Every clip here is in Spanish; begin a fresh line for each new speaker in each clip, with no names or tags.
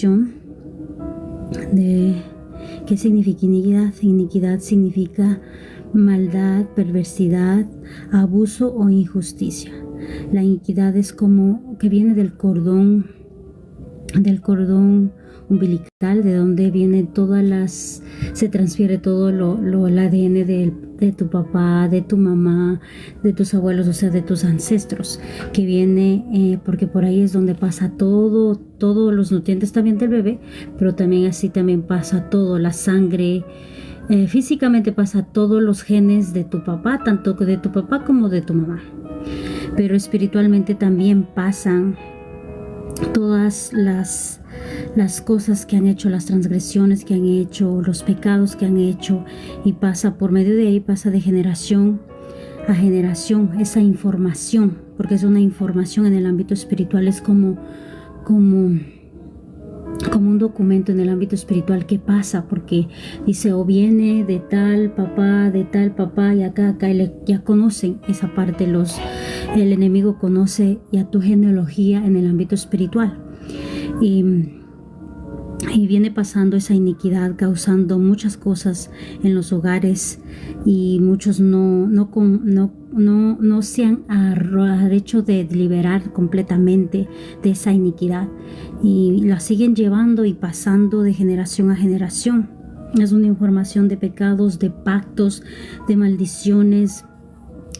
información de qué significa iniquidad. Iniquidad significa maldad, perversidad, abuso o injusticia. La iniquidad es como que viene del cordón umbilical, de donde viene se transfiere todo el ADN de tu papá, de tu mamá, de tus abuelos, o sea, de tus ancestros, que viene porque por ahí es donde pasa todos los nutrientes también del bebé, pero también pasa todo, la sangre, físicamente pasa todos los genes de tu papá, tanto de tu papá como de tu mamá, pero espiritualmente también pasan todas las cosas que han hecho, las transgresiones que han hecho, los pecados que han hecho, y pasa por medio de ahí, pasa de generación a generación esa información, porque es una información en el ámbito espiritual, es como un documento en el ámbito espiritual que pasa, porque dice, o viene de tal papá, y acá ya conocen esa parte, el enemigo conoce ya tu genealogía en el ámbito espiritual, y viene pasando esa iniquidad, causando muchas cosas en los hogares, y muchos no se han hecho de liberar completamente de esa iniquidad, y la siguen llevando y pasando de generación a generación. Es una información de pecados, de pactos, de maldiciones,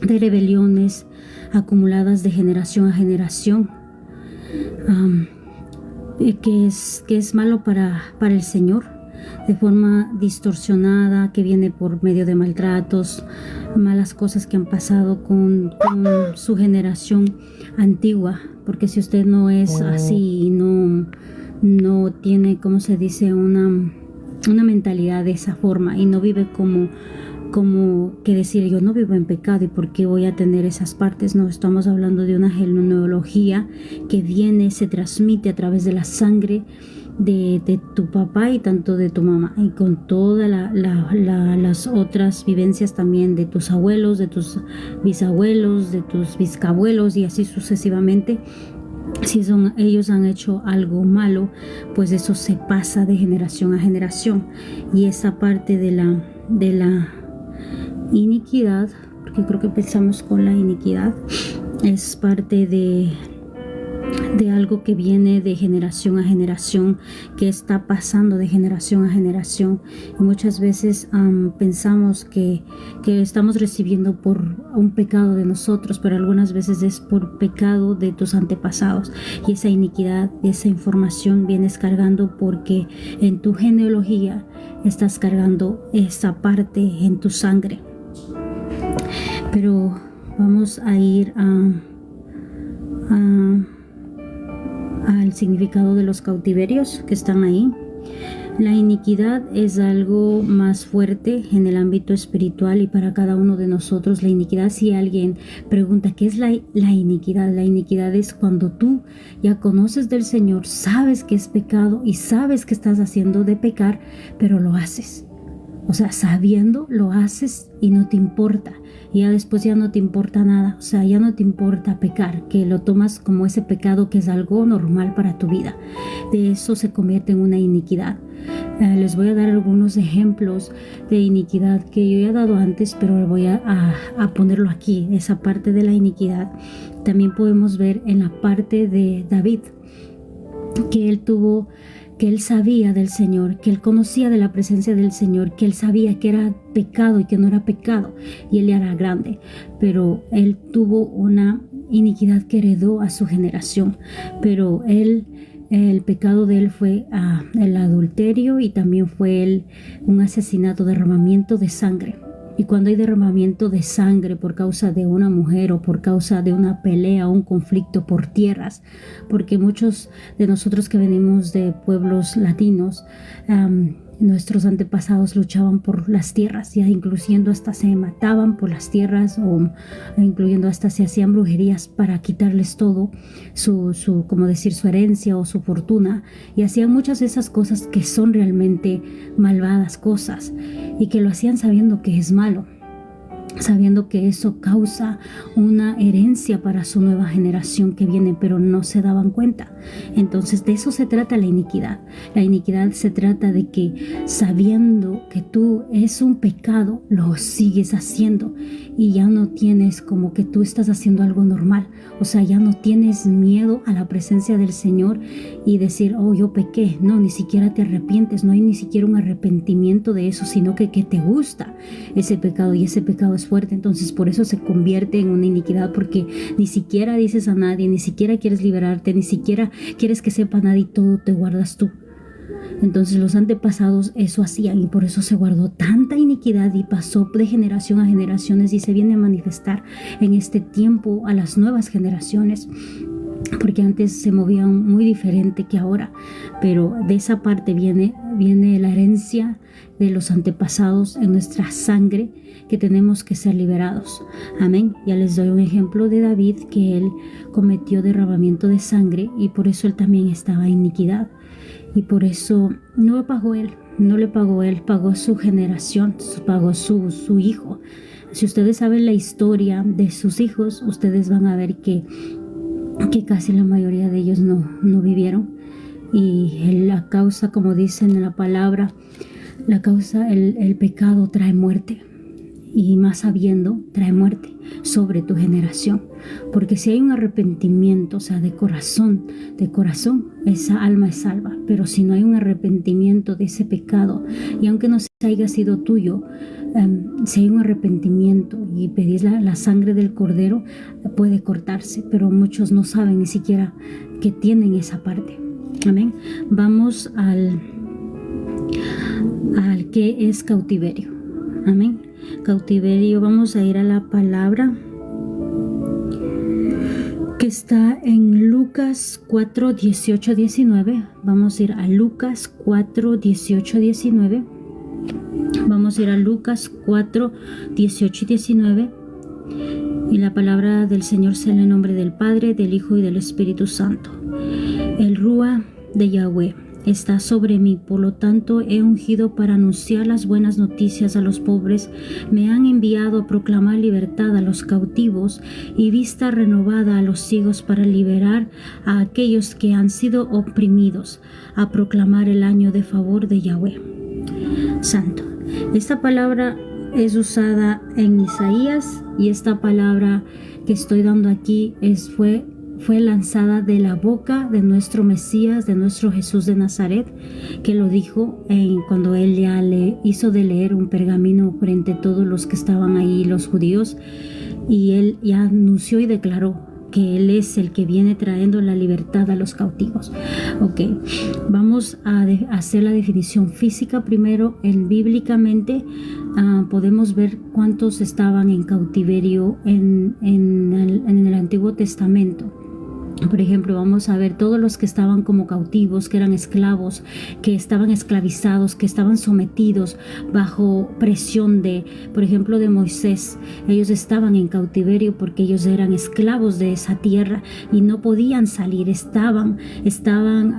de rebeliones acumuladas de generación a generación, que es malo para el Señor, de forma distorsionada, que viene por medio de maltratos, malas cosas que han pasado con su generación antigua, porque si usted no es así y no tiene, ¿cómo se dice?, una mentalidad de esa forma, y no vive como que decir, yo no vivo en pecado y por qué voy a tener esas partes. No, estamos hablando de una genealogía que se transmite a través de la sangre de tu papá y tanto de tu mamá, y con todas las otras vivencias también de tus abuelos, de tus bisabuelos, de tus bisabuelos, y así sucesivamente. Si ellos han hecho algo malo, pues eso se pasa de generación a generación, y esa parte de la iniquidad, porque creo que empezamos con la iniquidad, es parte de algo que viene de generación a generación, que está pasando de generación a generación, y muchas veces pensamos que estamos recibiendo por un pecado de nosotros, pero algunas veces es por pecado de tus antepasados, y esa iniquidad, esa información vienes cargando porque en tu genealogía estás cargando esa parte en tu sangre. Pero vamos a ir al significado de los cautiverios que están ahí. La iniquidad es algo más fuerte en el ámbito espiritual, y para cada uno de nosotros la iniquidad, si alguien pregunta qué es la iniquidad es cuando tú ya conoces del Señor, sabes que es pecado y sabes que estás haciendo de pecar, pero lo haces. O sea, sabiendo lo haces y no te importa, y ya después ya no te importa nada, o sea, ya no te importa pecar, que lo tomas como ese pecado que es algo normal para tu vida. De eso se convierte en una iniquidad. Les voy a dar algunos ejemplos de iniquidad que yo ya he dado antes, pero voy a ponerlo aquí, esa parte de la iniquidad. También podemos ver en la parte de David, que él sabía del Señor, que él conocía de la presencia del Señor, que él sabía que era pecado y que no era pecado, y él era grande, pero él tuvo una iniquidad que heredó a su generación. Pero el pecado de él fue el adulterio, y también fue un asesinato, derramamiento de sangre. Y cuando hay derramamiento de sangre por causa de una mujer, o por causa de una pelea o un conflicto por tierras, porque muchos de nosotros que venimos de pueblos latinos, nuestros antepasados luchaban por las tierras, ya incluyendo hasta se mataban por las tierras, o incluyendo hasta se hacían brujerías para quitarles todo su como decir, su herencia o su fortuna, y hacían muchas de esas cosas que son realmente malvadas cosas, y que lo hacían sabiendo que es malo. sabiendo que eso causa una herencia para su nueva generación que viene, pero no se daban cuenta. Entonces de eso se trata la iniquidad. La iniquidad se trata de que sabiendo que tú es un pecado, lo sigues haciendo y ya no tienes como que tú estás haciendo algo normal. O sea, ya no tienes miedo a la presencia del Señor y decir, oh, yo pequé. No, ni siquiera te arrepientes, no hay ni siquiera un arrepentimiento de eso, sino que te gusta ese pecado y ese pecado es fuerte. Entonces por eso se convierte en una iniquidad, porque ni siquiera dices a nadie, ni siquiera quieres liberarte, ni siquiera quieres que sepa nadie y todo te guardas tú. Entonces los antepasados eso hacían y por eso se guardó tanta iniquidad y pasó de generación a generaciones y se viene a manifestar en este tiempo a las nuevas generaciones, porque antes se movían muy diferente que ahora, pero de esa parte viene la herencia de los antepasados en nuestra sangre, que tenemos que ser liberados. Amén. Ya les doy un ejemplo de David, que él cometió derramamiento de sangre y por eso él también estaba en iniquidad. Y por eso no lo pagó él, pagó su generación, pagó su hijo. Si ustedes saben la historia de sus hijos, ustedes van a ver que casi la mayoría de ellos no vivieron. Y la causa, como dicen en la palabra, el pecado trae muerte. Y más sabiendo, trae muerte sobre tu generación. Porque si hay un arrepentimiento, o sea, de corazón, esa alma es salva. Pero si no hay un arrepentimiento de ese pecado, y aunque no haya sido tuyo, si hay un arrepentimiento y pedís la sangre del cordero, puede cortarse. Pero muchos no saben ni siquiera que tienen esa parte. Amén. Vamos al que es cautiverio. Amén. Cautiverio, vamos a ir a la palabra que está en Lucas 4, 18, 19. Vamos a ir a Lucas 4, 18, 19. Vamos a ir a Lucas 4, 18 y 19. Y la palabra del Señor sea en el nombre del Padre, del Hijo y del Espíritu Santo. El Rúa de Yahweh está sobre mí, por lo tanto he ungido para anunciar las buenas noticias a los pobres, me han enviado a proclamar libertad a los cautivos y vista renovada a los ciegos, para liberar a aquellos que han sido oprimidos, a proclamar el año de favor de Yahweh. Santo. Esta palabra es usada en Isaías y esta palabra que estoy dando aquí fue lanzada de la boca de nuestro Mesías, de nuestro Jesús de Nazaret, que lo dijo cuando él ya le hizo de leer un pergamino frente a todos los que estaban ahí, los judíos, y él ya anunció y declaró que él es el que viene trayendo la libertad a los cautivos. Ok, vamos a hacer la definición física primero. Bíblicamente podemos ver cuántos estaban en cautiverio en el Antiguo Testamento. Por ejemplo, vamos a ver todos los que estaban como cautivos, que eran esclavos, que estaban esclavizados, que estaban sometidos bajo presión por ejemplo, de Moisés. Ellos estaban en cautiverio porque ellos eran esclavos de esa tierra y no podían salir. Estaban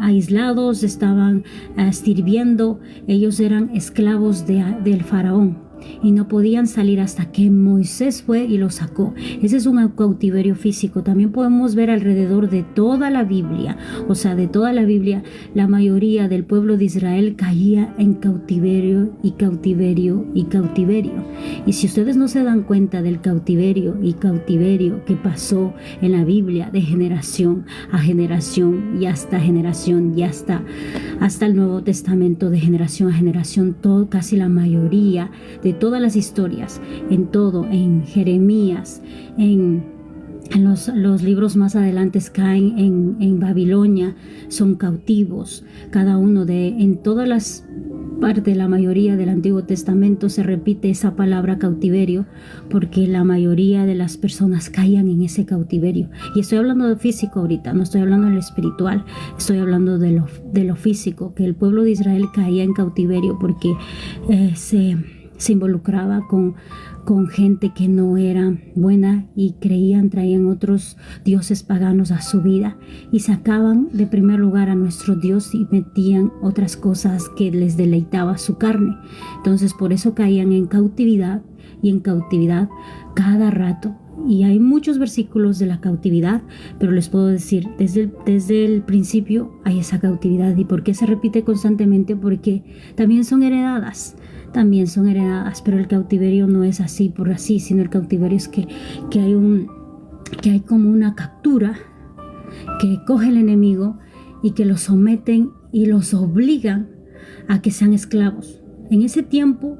aislados, estaban sirviendo. Ellos eran esclavos del faraón y no podían salir hasta que Moisés fue y los sacó. Ese es un cautiverio físico. También podemos ver alrededor de toda la Biblia, o sea, de toda la Biblia, la mayoría del pueblo de Israel caía en cautiverio y cautiverio y cautiverio. Y si ustedes no se dan cuenta del cautiverio y cautiverio que pasó en la Biblia de generación a generación y hasta el Nuevo Testamento, de generación a generación, casi la mayoría de todas las historias, en Jeremías, en los libros más adelante caen en Babilonia, son cautivos. Cada uno en todas las partes, la mayoría del Antiguo Testamento se repite esa palabra cautiverio, porque la mayoría de las personas caían en ese cautiverio. Y estoy hablando de físico ahorita, no estoy hablando de lo espiritual, estoy hablando de lo físico, que el pueblo de Israel caía en cautiverio porque se involucraba con gente que no era buena y traían otros dioses paganos a su vida y sacaban de primer lugar a nuestro Dios y metían otras cosas que les deleitaba su carne. Entonces por eso caían en cautividad y en cautividad cada rato. Y hay muchos versículos de la cautividad, pero les puedo decir, desde el principio hay esa cautividad. ¿Y por qué se repite constantemente? Porque también son heredadas, pero el cautiverio no es así por así, sino el cautiverio es que hay como una captura que coge el enemigo y que los someten y los obligan a que sean esclavos. En ese tiempo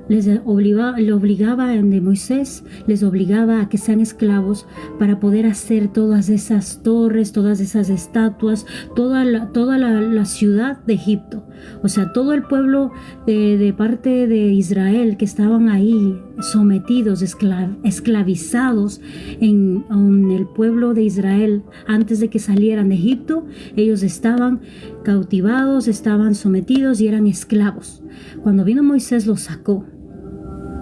le obligaba de Moisés, les obligaba a que sean esclavos para poder hacer todas esas torres, todas esas estatuas, toda la ciudad de Egipto. O sea, todo el pueblo de parte de Israel que estaban ahí sometidos, esclavizados en el pueblo de Israel antes de que salieran de Egipto, ellos estaban cautivados, estaban sometidos y eran esclavos. Cuando vino Moisés los sacó.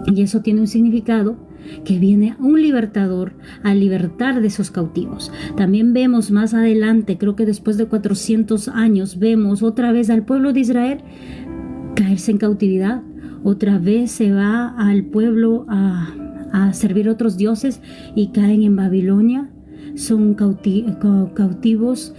Y eso tiene un significado, que viene un libertador a libertar de esos cautivos. También vemos más adelante, creo que después de 400 años, vemos otra vez al pueblo de Israel caerse en cautividad. Otra vez se va al pueblo a servir otros dioses y caen en Babilonia. Son cautivos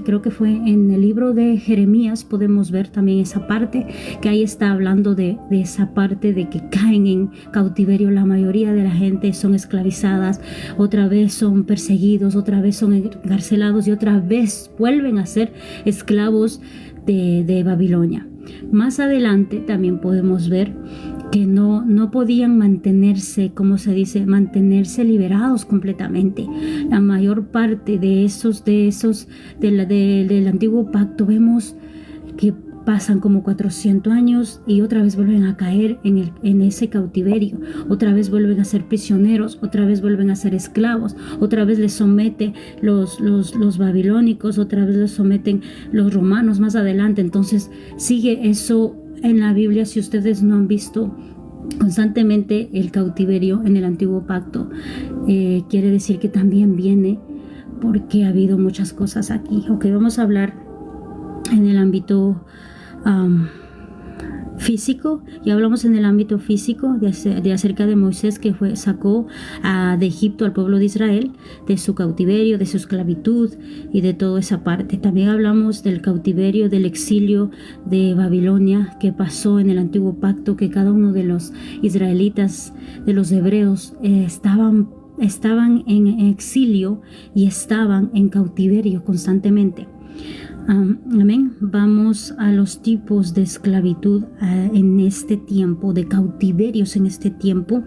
creo que fue en el libro de Jeremías, podemos ver también esa parte, que ahí está hablando de esa parte de que caen en cautiverio. La mayoría de la gente son esclavizadas, otra vez son perseguidos, otra vez son encarcelados y otra vez vuelven a ser esclavos de Babilonia. Más adelante también podemos ver que no podían mantenerse, como se dice, mantenerse liberados completamente. La mayor parte del antiguo pacto vemos que pasan como 400 años y otra vez vuelven a caer en ese cautiverio, otra vez vuelven a ser prisioneros, otra vez vuelven a ser esclavos, otra vez les somete los babilónicos, otra vez les someten los romanos más adelante. Entonces sigue eso en la Biblia. Si ustedes no han visto constantemente el cautiverio en el antiguo pacto, quiere decir que también viene porque ha habido muchas cosas aquí. Ok, vamos a hablar en el ámbito físico. Ya hablamos en el ámbito físico de acerca de Moisés, que sacó de Egipto al pueblo de Israel, de su cautiverio, de su esclavitud y de toda esa parte. También hablamos del cautiverio, del exilio de Babilonia que pasó en el antiguo pacto, que cada uno de los israelitas, de los hebreos, estaban en exilio y estaban en cautiverio constantemente. Amén. Vamos a los tipos de esclavitud en este tiempo, de cautiverios en este tiempo,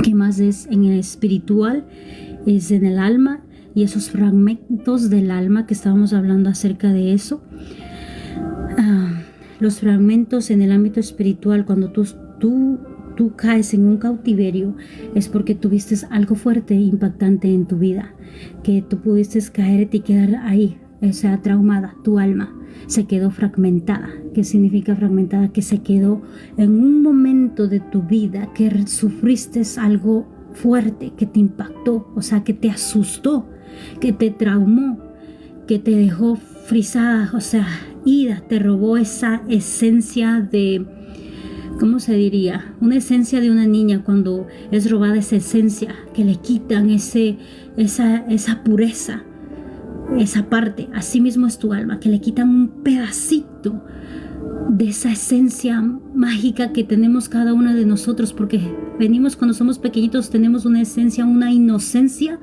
que más es en el espiritual, es en el alma, y esos fragmentos del alma que estábamos hablando acerca de eso. Los fragmentos en el ámbito espiritual, cuando tú caes en un cautiverio, es porque tuviste algo fuerte e impactante en tu vida, que tú pudiste caer y quedar ahí. O sea, traumada, tu alma se quedó fragmentada. ¿Qué significa fragmentada? Que se quedó en un momento de tu vida que sufriste algo fuerte, que te impactó, o sea, que te asustó, que te traumó, que te dejó frisada, o sea, ira, te robó esa esencia de, ¿cómo se diría? Una esencia de una niña cuando es robada esa esencia, que le quitan esa pureza. Esa parte, así mismo es tu alma, que le quitan un pedacito de esa esencia mágica que tenemos cada uno de nosotros, porque venimos cuando somos pequeñitos, tenemos una esencia, una inocencia,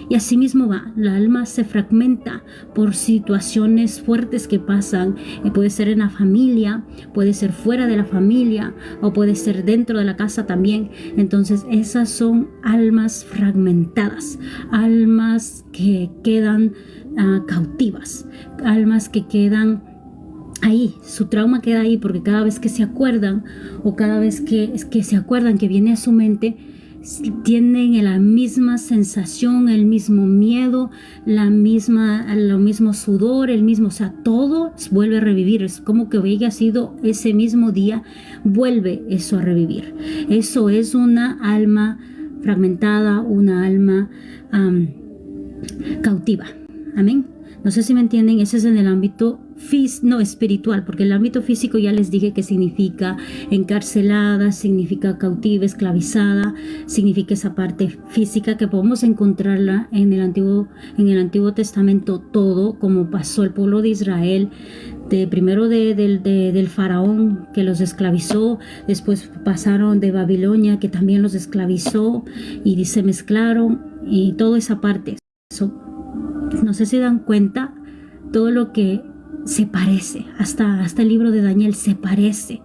y así mismo va, la alma se fragmenta por situaciones fuertes que pasan, puede ser en la familia, puede ser fuera de la familia, o puede ser dentro de la casa también. Entonces esas son almas fragmentadas, almas que quedan cautivas, almas que quedan ahí, su trauma queda ahí, porque cada vez que se acuerdan, o cada vez que se acuerdan, que viene a su mente, tienen la misma sensación, el mismo miedo, lo mismo sudor, o sea, todo vuelve a revivir. Es como que haya sido ese mismo día, vuelve eso a revivir. Eso es una alma fragmentada, una alma cautiva. Amén. No sé si me entienden, ese es en el ámbito espiritual, porque el ámbito físico ya les dije que significa encarcelada, significa cautiva, esclavizada, significa esa parte física que podemos encontrarla en el Antiguo Testamento, todo como pasó el pueblo de Israel, primero del faraón que los esclavizó, después pasaron de Babilonia que también los esclavizó y se mezclaron y toda esa parte. No sé si dan cuenta todo lo que se parece, hasta el libro de Daniel se parece.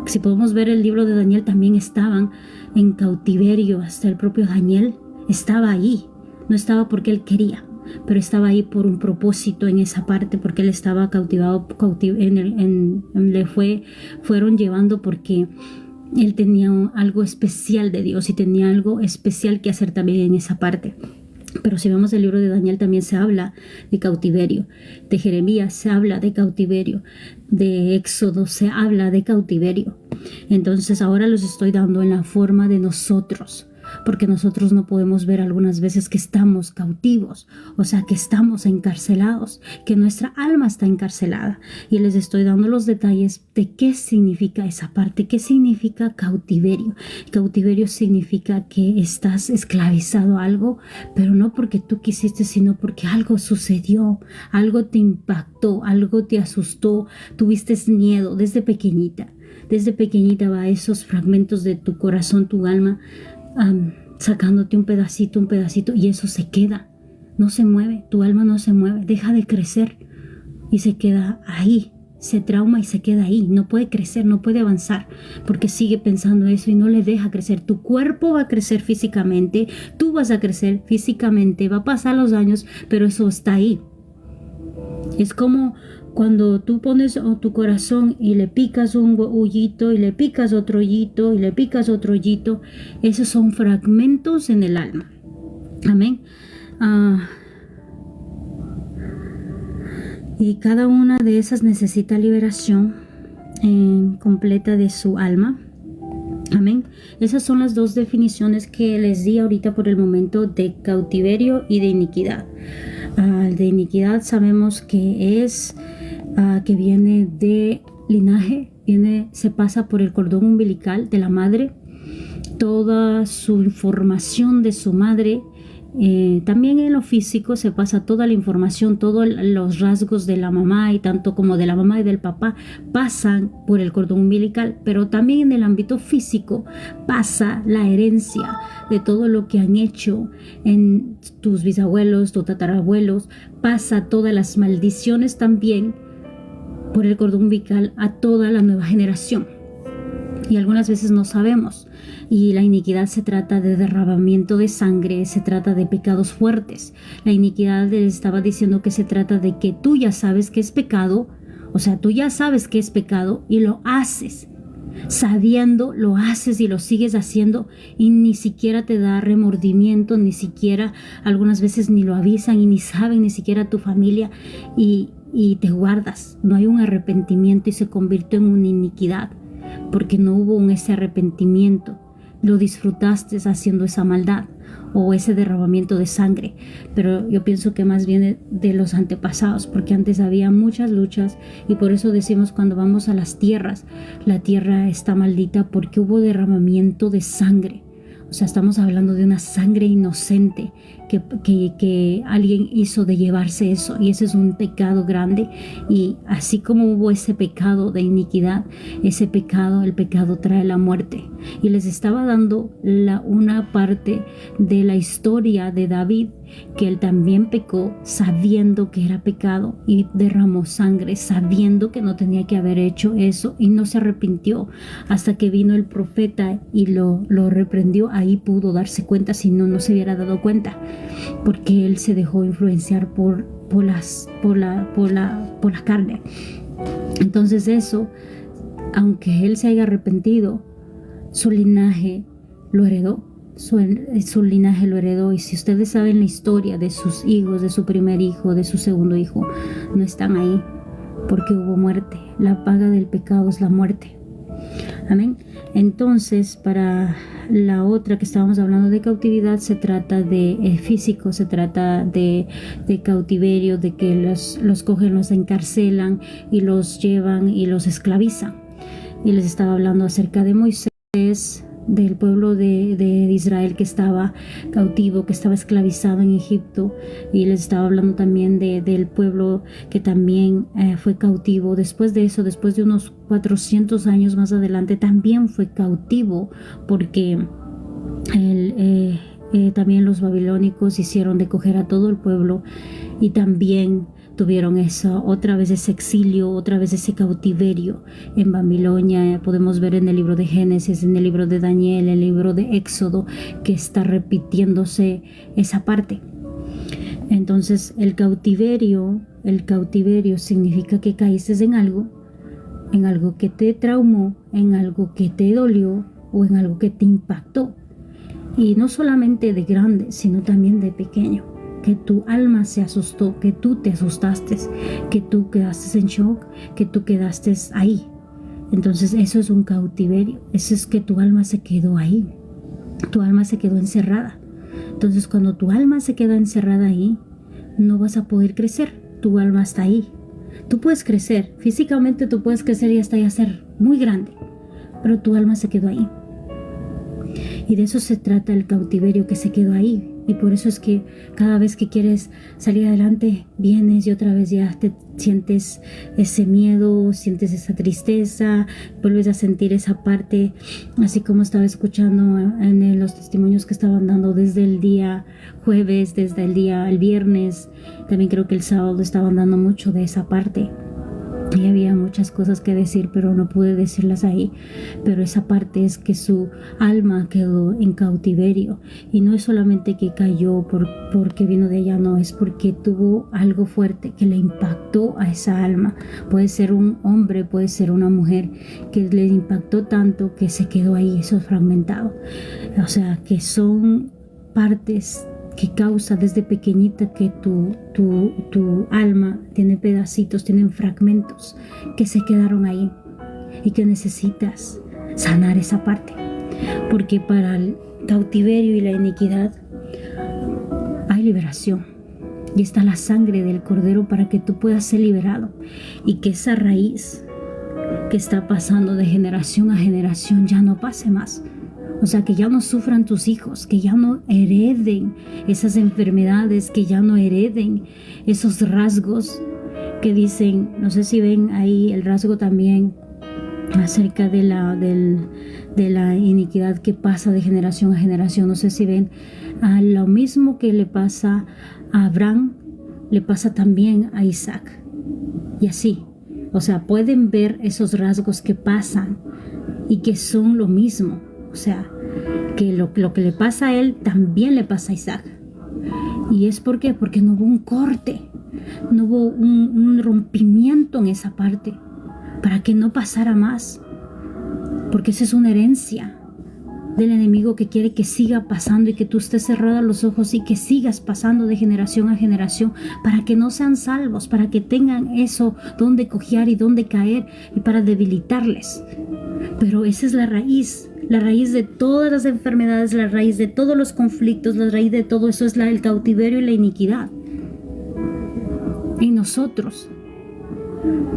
Si podemos ver el libro de Daniel, también estaban en cautiverio, hasta el propio Daniel estaba ahí, no estaba porque él quería, pero estaba ahí por un propósito en esa parte, porque él estaba cautivado, fueron llevando porque él tenía algo especial de Dios y tenía algo especial que hacer también en esa parte. Pero si vemos el libro de Daniel también se habla de cautiverio, de Jeremías se habla de cautiverio, de Éxodo se habla de cautiverio. Entonces ahora los estoy dando en la forma de nosotros, porque nosotros no podemos ver algunas veces que estamos cautivos, o sea que estamos encarcelados, que nuestra alma está encarcelada. Y les estoy dando los detalles de qué significa esa parte, qué significa cautiverio. Cautiverio significa que estás esclavizado a algo, pero no porque tú quisiste, sino porque algo sucedió, algo te impactó, algo te asustó, tuviste miedo desde pequeñita. Desde pequeñita va esos fragmentos de tu corazón, tu alma, sacándote un pedacito y eso se queda, no se mueve, tu alma no se mueve, deja de crecer y se queda ahí, se trauma y se queda ahí, no puede crecer, no puede avanzar porque sigue pensando eso y no le deja crecer. Tu cuerpo va a crecer físicamente, tú vas a crecer físicamente, va a pasar los años, pero eso está ahí. Es como cuando tú pones tu corazón y le picas un hoyito y le picas otro hoyito y le picas otro hoyito, esos son fragmentos en el alma. Amén. Y cada una de esas necesita liberación completa de su alma. Amén. Esas son las dos definiciones que les di ahorita por el momento de cautiverio y de iniquidad. De iniquidad sabemos que es que viene de linaje, se pasa por el cordón umbilical de la madre, toda su información de su madre. También en lo físico se pasa toda la información, todos los rasgos de la mamá y tanto como de la mamá y del papá pasan por el cordón umbilical, pero también en el ámbito físico pasa la herencia de todo lo que han hecho en tus bisabuelos, tus tatarabuelos, pasa todas las maldiciones también por el cordón umbilical a toda la nueva generación. Y algunas veces no sabemos. Y la iniquidad se trata de derramamiento de sangre, se trata de pecados fuertes. La iniquidad les estaba diciendo que se trata de que tú ya sabes que es pecado, o sea, tú ya sabes que es pecado y lo haces. Sabiendo, lo haces y lo sigues haciendo y ni siquiera te da remordimiento, ni siquiera algunas veces ni lo avisan y ni saben ni siquiera tu familia y te guardas. No hay un arrepentimiento y se convirtió en una iniquidad porque no hubo ese arrepentimiento. Lo disfrutaste haciendo esa maldad o ese derramamiento de sangre, pero yo pienso que más viene de los antepasados, porque antes había muchas luchas y por eso decimos cuando vamos a las tierras, la tierra está maldita porque hubo derramamiento de sangre. O sea, estamos hablando de una sangre inocente que alguien hizo de llevarse eso, y ese es un pecado grande. Y así como hubo ese pecado de iniquidad, ese pecado, el pecado trae la muerte. Y les estaba dando una parte de la historia de David, que él también pecó sabiendo que era pecado y derramó sangre sabiendo que no tenía que haber hecho eso y no se arrepintió hasta que vino el profeta y lo reprendió. Ahí pudo darse cuenta, si no, no se hubiera dado cuenta, porque él se dejó influenciar por la carne. Entonces eso, aunque él se haya arrepentido, su linaje lo heredó. su linaje lo heredó. Y si ustedes saben la historia de sus hijos, de su primer hijo, de su segundo hijo, no están ahí porque hubo muerte. La paga del pecado es la muerte. Amén. Entonces, para la otra que estábamos hablando de cautividad, se trata de físico, se trata de cautiverio, de que los cogen, los encarcelan y los llevan y los esclavizan. Y les estaba hablando acerca de Moisés, del pueblo de Israel que estaba cautivo, que estaba esclavizado en Egipto, y les estaba hablando también del pueblo que también fue cautivo. Después de eso, después de unos 400 años más adelante, también fue cautivo, porque también los babilónicos hicieron de coger a todo el pueblo, y también tuvieron eso, otra vez ese exilio, otra vez ese cautiverio en Babilonia. Podemos ver en el libro de Génesis, en el libro de Daniel, en el libro de Éxodo, que está repitiéndose esa parte. Entonces el cautiverio significa que caíste en algo que te traumó, en algo que te dolió o en algo que te impactó. Y no solamente de grande, sino también de pequeño. Que tu alma se asustó, que tú te asustaste, que tú quedaste en shock, que tú quedaste ahí. Entonces eso es un cautiverio. Eso es que tu alma se quedó ahí. Tu alma se quedó encerrada. Entonces cuando tu alma se queda encerrada ahí, no vas a poder crecer. Tu alma está ahí. Tú puedes crecer. Físicamente tú puedes crecer y hasta ya ser muy grande. Pero tu alma se quedó ahí. Y de eso se trata el cautiverio, que se quedó ahí. Y por eso es que cada vez que quieres salir adelante, vienes y otra vez ya te sientes ese miedo, sientes esa tristeza, vuelves a sentir esa parte, así como estaba escuchando en los testimonios que estaban dando desde el día jueves, desde el viernes, también creo que el sábado estaban dando mucho de esa parte. Y había muchas cosas que decir, pero no pude decirlas ahí. Pero esa parte es que su alma quedó en cautiverio. Y no es solamente que cayó porque vino de allá, no, es porque tuvo algo fuerte que le impactó a esa alma. Puede ser un hombre, puede ser una mujer, que le impactó tanto que se quedó ahí, eso fragmentado. O sea, que son partes que causa desde pequeñita que tu alma tiene pedacitos, tienen fragmentos que se quedaron ahí y que necesitas sanar esa parte, porque para el cautiverio y la iniquidad hay liberación y está la sangre del Cordero para que tú puedas ser liberado y que esa raíz que está pasando de generación a generación ya no pase más. O sea, que ya no sufran tus hijos, que ya no hereden esas enfermedades, que ya no hereden esos rasgos que dicen, no sé si ven ahí el rasgo también acerca de la iniquidad que pasa de generación a generación. No sé si ven, lo mismo que le pasa a Abraham, le pasa también a Isaac. Y así, o sea, pueden ver esos rasgos que pasan y que son lo mismo. O sea, que lo que le pasa a él también le pasa a Isaac. ¿Y es por qué? Porque no hubo un corte, no hubo un rompimiento en esa parte para que no pasara más. Porque esa es una herencia del enemigo que quiere que siga pasando y que tú estés cerrada los ojos y que sigas pasando de generación a generación para que no sean salvos, para que tengan eso donde cojear y donde caer y para debilitarles. Pero esa es la raíz de todas las enfermedades, la raíz de todos los conflictos, la raíz de todo eso es el cautiverio y la iniquidad. En nosotros,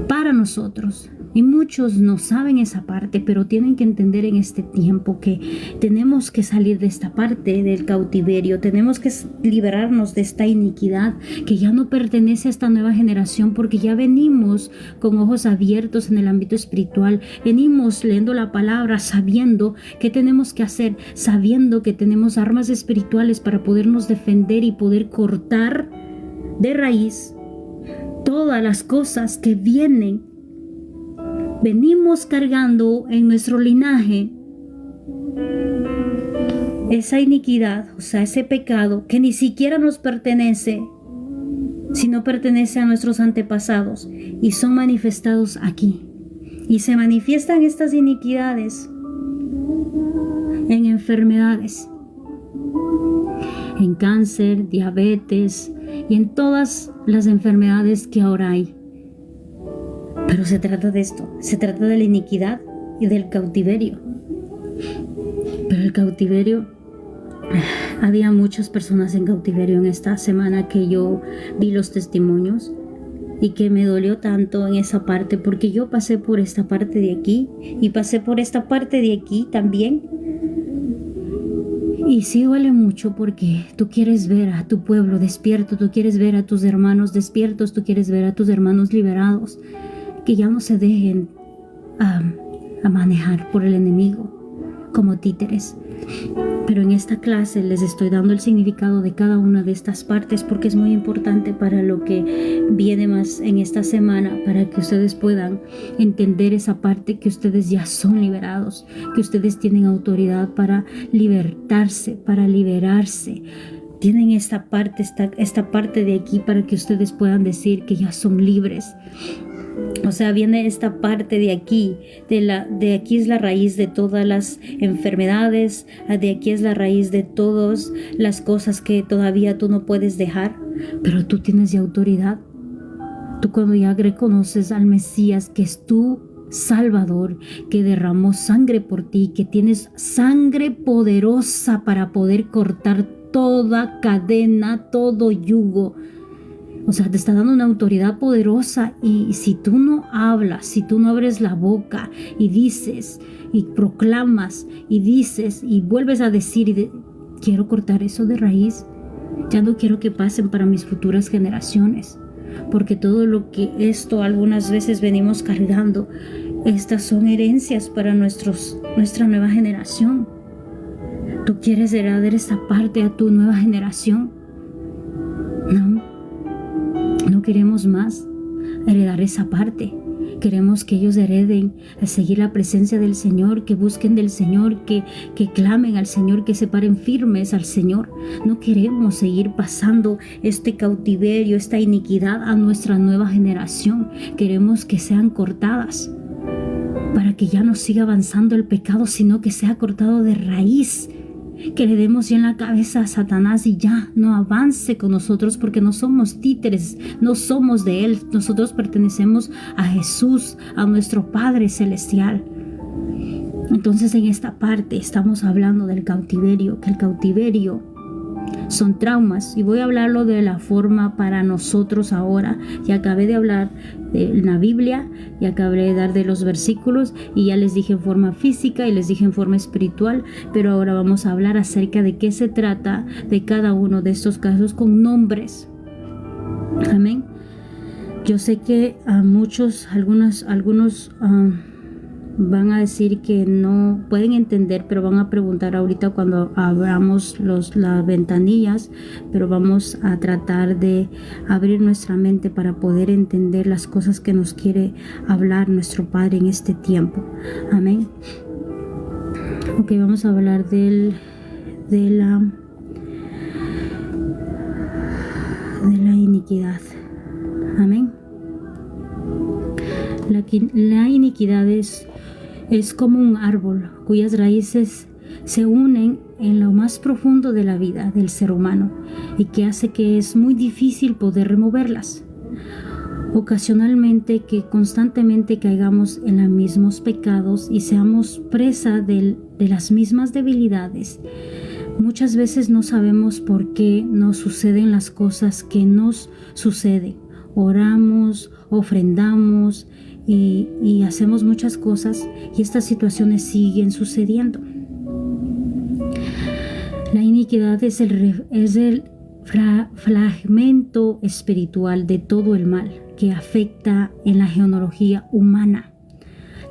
para nosotros. Y muchos no saben esa parte, pero tienen que entender en este tiempo que tenemos que salir de esta parte del cautiverio, tenemos que liberarnos de esta iniquidad que ya no pertenece a esta nueva generación, porque ya venimos con ojos abiertos en el ámbito espiritual, venimos leyendo la palabra, sabiendo qué tenemos que hacer, sabiendo que tenemos armas espirituales para podernos defender y poder cortar de raíz todas las cosas que venimos cargando en nuestro linaje, esa iniquidad, o sea, ese pecado que ni siquiera nos pertenece, sino pertenece a nuestros antepasados y son manifestados aquí. Y se manifiestan estas iniquidades en enfermedades, en cáncer, diabetes y en todas las enfermedades que ahora hay. Pero se trata de esto, se trata de la iniquidad y del cautiverio. Pero el cautiverio, había muchas personas en cautiverio en esta semana que yo vi los testimonios y que me dolió tanto en esa parte, porque yo pasé por esta parte de aquí y pasé por esta parte de aquí también. Y sí duele mucho porque tú quieres ver a tu pueblo despierto, tú quieres ver a tus hermanos despiertos, tú quieres ver a tus hermanos liberados, que ya no se dejen a manejar por el enemigo como títeres. Pero en esta clase les estoy dando el significado de cada una de estas partes porque es muy importante para lo que viene más en esta semana, para que ustedes puedan entender esa parte, que ustedes ya son liberados, que ustedes tienen autoridad para libertarse, para liberarse. Tienen esta parte de aquí para que ustedes puedan decir que ya son libres. O sea, viene esta parte de aquí, de aquí es la raíz de todas las enfermedades, de aquí es la raíz de todas las cosas que todavía tú no puedes dejar, pero tú tienes ya autoridad. Tú cuando ya reconoces al Mesías, que es tu Salvador, que derramó sangre por ti, que tienes sangre poderosa para poder cortar toda cadena, todo yugo. O sea, te está dando una autoridad poderosa, y si tú no hablas, si tú no abres la boca y dices y proclamas y dices y vuelves a decir, quiero cortar eso de raíz, ya no quiero que pasen para mis futuras generaciones, porque todo lo que esto algunas veces venimos cargando, estas son herencias para nuestra nueva generación. Tú quieres heredar esta parte a tu nueva generación. No queremos más heredar esa parte. Queremos que ellos hereden a seguir la presencia del Señor, que busquen del Señor, que clamen al Señor, que se paren firmes al Señor. No queremos seguir pasando este cautiverio, esta iniquidad a nuestra nueva generación. Queremos que sean cortadas para que ya no siga avanzando el pecado, sino que sea cortado de raíz. Que le demos ya en la cabeza a Satanás y ya no avance con nosotros, porque no somos títeres, no somos de él. Nosotros pertenecemos a Jesús, a nuestro Padre Celestial. Entonces en esta parte estamos hablando del cautiverio, que el cautiverio son traumas, y voy a hablarlo de la forma para nosotros ahora. Ya acabé de hablar de la Biblia, ya acabé de dar de los versículos, y ya les dije en forma física y les dije en forma espiritual, pero ahora vamos a hablar acerca de qué se trata de cada uno de estos casos con nombres. Amén. Yo sé que a algunos van a decir que no pueden entender, pero van a preguntar ahorita cuando abramos las ventanillas, pero vamos a tratar de abrir nuestra mente para poder entender las cosas que nos quiere hablar nuestro Padre en este tiempo. Amén. Ok, vamos a hablar de la iniquidad. Amén. La iniquidad es como un árbol cuyas raíces se unen en lo más profundo de la vida del ser humano y que hace que es muy difícil poder removerlas. Ocasionalmente, que constantemente caigamos en los mismos pecados y seamos presa de las mismas debilidades. Muchas veces no sabemos por qué nos suceden las cosas que nos suceden. Oramos, ofrendamos y hacemos muchas cosas, y estas situaciones siguen sucediendo. La iniquidad es el fragmento espiritual de todo el mal que afecta en la genealogía humana.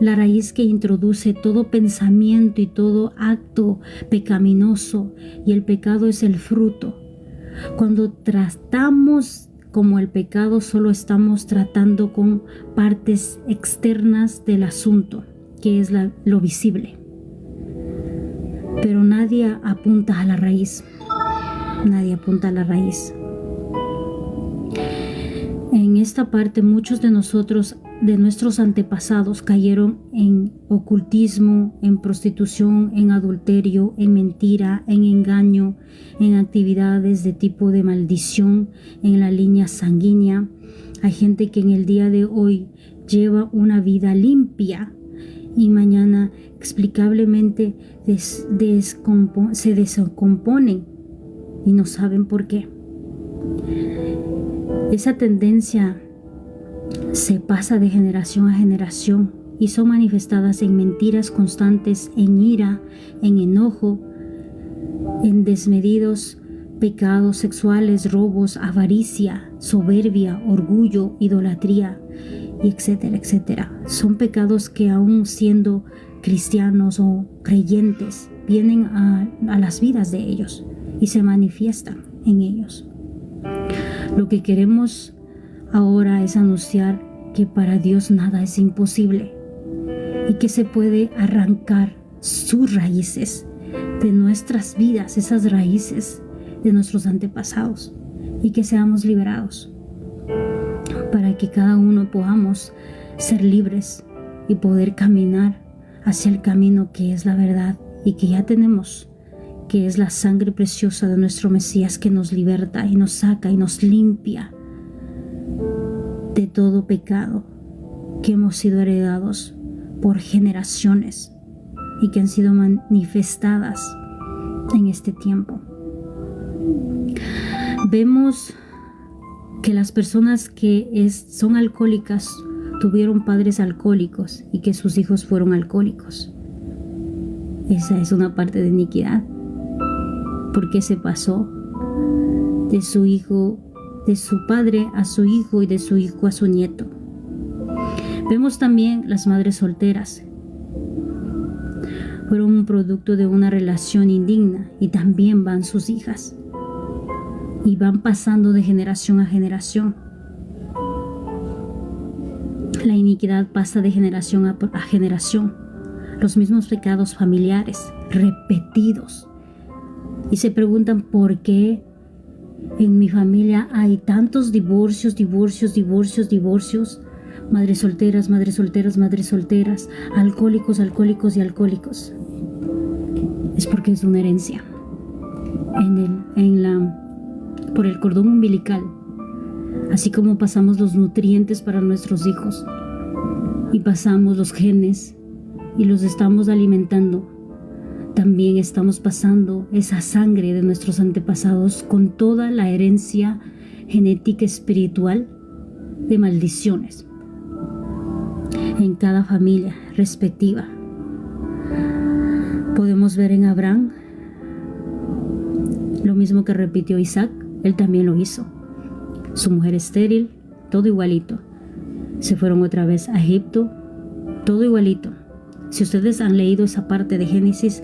La raíz que introduce todo pensamiento y todo acto pecaminoso, y el pecado es el fruto. Cuando tratamos como el pecado, solo estamos tratando con partes externas del asunto, que es lo visible. Pero nadie apunta a la raíz. Nadie apunta a la raíz. En esta parte muchos de nosotros de nuestros antepasados cayeron en ocultismo, en prostitución, en adulterio, en mentira, en engaño, en actividades de tipo de maldición, en la línea sanguínea. Hay gente que en el día de hoy lleva una vida limpia y mañana explicablemente se descomponen y no saben por qué. Esa tendencia se pasa de generación a generación y son manifestadas en mentiras constantes, en ira, en enojo, en desmedidos pecados sexuales, robos, avaricia, soberbia, orgullo, idolatría, y etcétera, etcétera. Son pecados que aún siendo cristianos o creyentes vienen a las vidas de ellos y se manifiestan en ellos. Lo que queremos ahora es anunciar que para Dios nada es imposible y que se puede arrancar sus raíces de nuestras vidas, esas raíces de nuestros antepasados, y que seamos liberados para que cada uno podamos ser libres y poder caminar hacia el camino que es la verdad y que ya tenemos, que es la sangre preciosa de nuestro Mesías, que nos liberta y nos saca y nos limpia de todo pecado que hemos sido heredados por generaciones y que han sido manifestadas en este tiempo. Vemos que las personas que son alcohólicas tuvieron padres alcohólicos y que sus hijos fueron alcohólicos. Esa es una parte de iniquidad, porque se pasó de su hijo, de su padre a su hijo y de su hijo a su nieto. Vemos también las madres solteras. Fueron un producto de una relación indigna y también van sus hijas y van pasando de generación a generación. La iniquidad pasa de generación a generación. Los mismos pecados familiares repetidos. Y se preguntan por qué en mi familia hay tantos divorcios, madres solteras, alcohólicos y alcohólicos. Es porque es una herencia por el cordón umbilical, así como pasamos los nutrientes para nuestros hijos y pasamos los genes y los estamos alimentando. También estamos pasando esa sangre de nuestros antepasados con toda la herencia genética espiritual de maldiciones en cada familia respectiva. Podemos ver en Abraham lo mismo que repitió Isaac. Él también lo hizo. Su mujer estéril, todo igualito. Se fueron otra vez a Egipto, todo igualito. Si ustedes han leído esa parte de Génesis,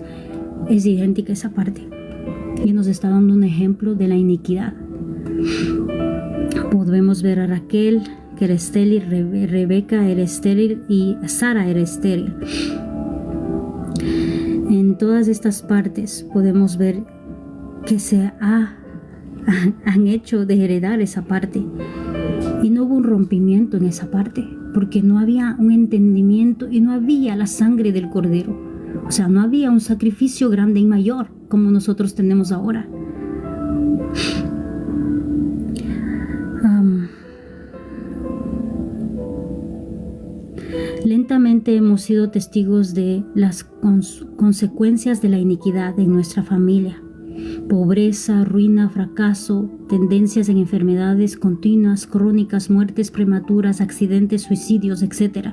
es idéntica esa parte. Y nos está dando un ejemplo de la iniquidad. Podemos ver a Raquel, que era estéril, Rebeca era estéril y Sara era estéril. En todas estas partes podemos ver que se han hecho de heredar esa parte. Y no hubo un rompimiento en esa parte, porque no había un entendimiento y no había la sangre del Cordero. O sea, no había un sacrificio grande y mayor como nosotros tenemos ahora. Lentamente hemos sido testigos de las consecuencias de la iniquidad en nuestra familia. Pobreza, ruina, fracaso, tendencias en enfermedades continuas, crónicas, muertes prematuras, accidentes, suicidios, etc.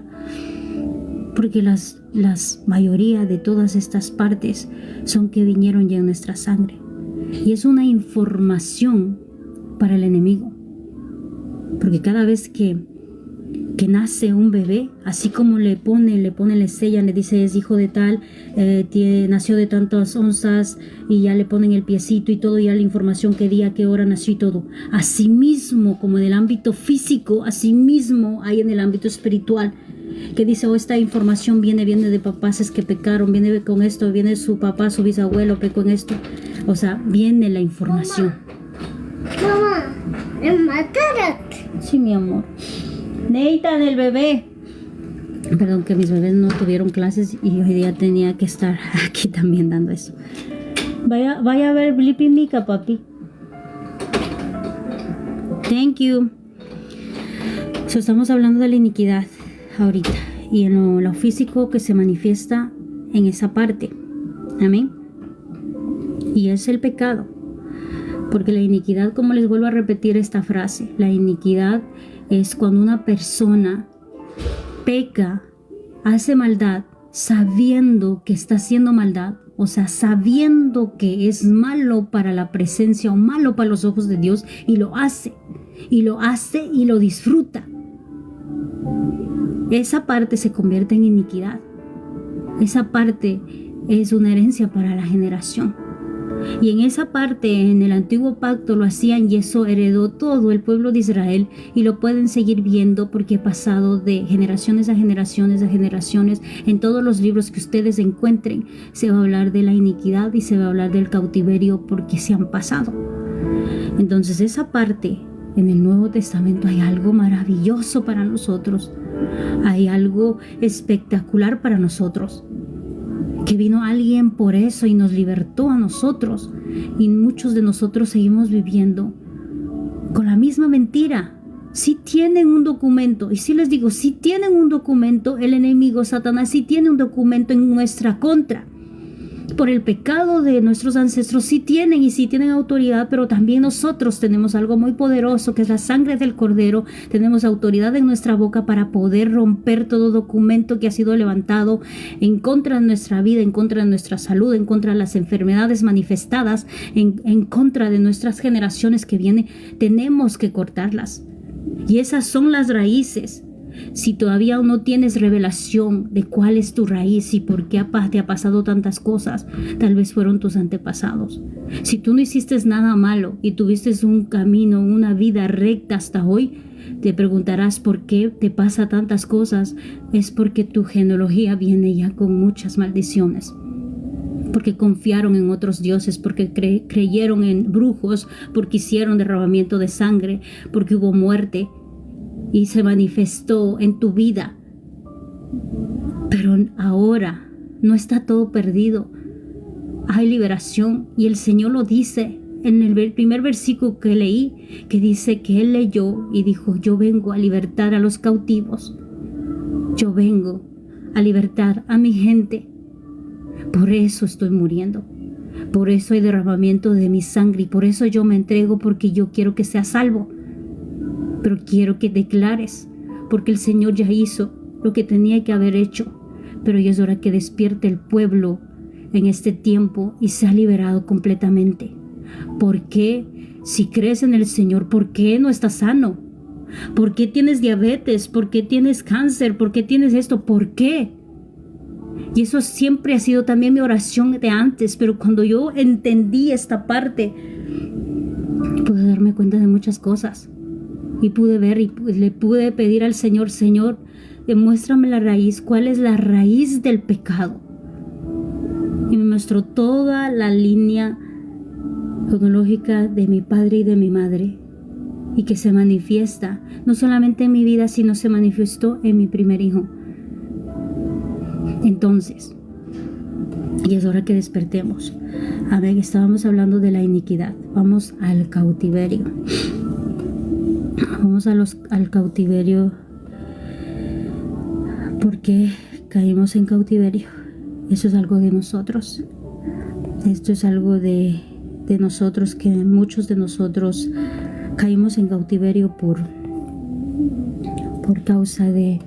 Porque las mayoría de todas estas partes son que vinieron ya en nuestra sangre. Y es una información para el enemigo. Porque cada vez que nace un bebé, así como le sellan, le dice es hijo de tal, nació de tantas onzas y ya le ponen el piecito y todo, ya la información qué día, qué hora nació y todo. Asimismo, como en el ámbito físico, asimismo hay en el ámbito espiritual, que dice, esta información viene de papás es que pecaron, viene con esto, viene su papá, su bisabuelo pecó en esto. O sea, viene la información.
Mamá, ¿me mataron?
Sí, mi amor. Nathan, el bebé. Perdón, que mis bebés no tuvieron clases y hoy día tenía que estar aquí también dando eso. Vaya a ver Blippi Mika, papi. Thank you. So, estamos hablando de la iniquidad ahorita y en lo físico que se manifiesta en esa parte. Amén. Y es el pecado. Porque la iniquidad, como les vuelvo a repetir esta frase, la iniquidad es cuando una persona peca, hace maldad, sabiendo que está haciendo maldad, o sea, sabiendo que es malo para la presencia o malo para los ojos de Dios, y lo hace y lo disfruta. Esa parte se convierte en iniquidad. Esa parte es una herencia para la generación. Y en esa parte, en el antiguo pacto lo hacían y eso heredó todo el pueblo de Israel y lo pueden seguir viendo porque ha pasado de generaciones a generaciones a generaciones. En todos los libros que ustedes encuentren se va a hablar de la iniquidad y se va a hablar del cautiverio porque se han pasado. Entonces esa parte en el Nuevo Testamento hay algo maravilloso para nosotros. Hay algo espectacular para nosotros. Que vino alguien por eso y nos libertó a nosotros. Y muchos de nosotros seguimos viviendo con la misma mentira. Si tienen un documento, y si les digo, si tienen un documento, el enemigo Satanás sí tiene un documento en nuestra contra. Por el pecado de nuestros ancestros sí tienen y sí tienen autoridad, pero también nosotros tenemos algo muy poderoso que es la sangre del Cordero. Tenemos autoridad en nuestra boca para poder romper todo documento que ha sido levantado en contra de nuestra vida, en contra de nuestra salud, en contra de las enfermedades manifestadas, en contra de nuestras generaciones que vienen. Tenemos que cortarlas. Y esas son las raíces. Si todavía no tienes revelación de cuál es tu raíz y por qué te ha pasado tantas cosas, tal vez fueron tus antepasados. Si tú no hiciste nada malo y tuviste un camino, una vida recta hasta hoy, te preguntarás por qué te pasa tantas cosas. Es porque tu genealogía viene ya con muchas maldiciones. Porque confiaron en otros dioses, porque creyeron en brujos, porque hicieron derramamiento de sangre, porque hubo muerte y se manifestó en tu vida. Pero ahora no está todo perdido. Hay liberación y el Señor lo dice en el primer versículo que leí, que dice que Él leyó y dijo: yo vengo a libertar a los cautivos. Yo vengo a libertar a mi gente. Por eso estoy muriendo. Por eso hay derramamiento de mi sangre y por eso yo me entrego, porque yo quiero que seas salvo. Pero quiero que declares, porque el Señor ya hizo lo que tenía que haber hecho. Pero ya es hora que despierte el pueblo en este tiempo y sea liberado completamente. ¿Por qué? Si crees en el Señor, ¿por qué no estás sano? ¿Por qué tienes diabetes? ¿Por qué tienes cáncer? ¿Por qué tienes esto? ¿Por qué? Y eso siempre ha sido también mi oración de antes, pero cuando yo entendí esta parte, pude darme cuenta de muchas cosas. Y pude ver y le pude pedir al Señor: Señor, demuéstrame la raíz. ¿Cuál es la raíz del pecado? Y me mostró toda la línea cronológica de mi padre y de mi madre. Y que se manifiesta, no solamente en mi vida, sino se manifestó en mi primer hijo. Entonces, y es hora que despertemos. A ver, estábamos hablando de la iniquidad. Vamos al cautiverio. Vamos al cautiverio. ¿Por qué caímos en cautiverio? Eso es algo de nosotros. Esto es algo de nosotros, que muchos de nosotros caímos en cautiverio por causa de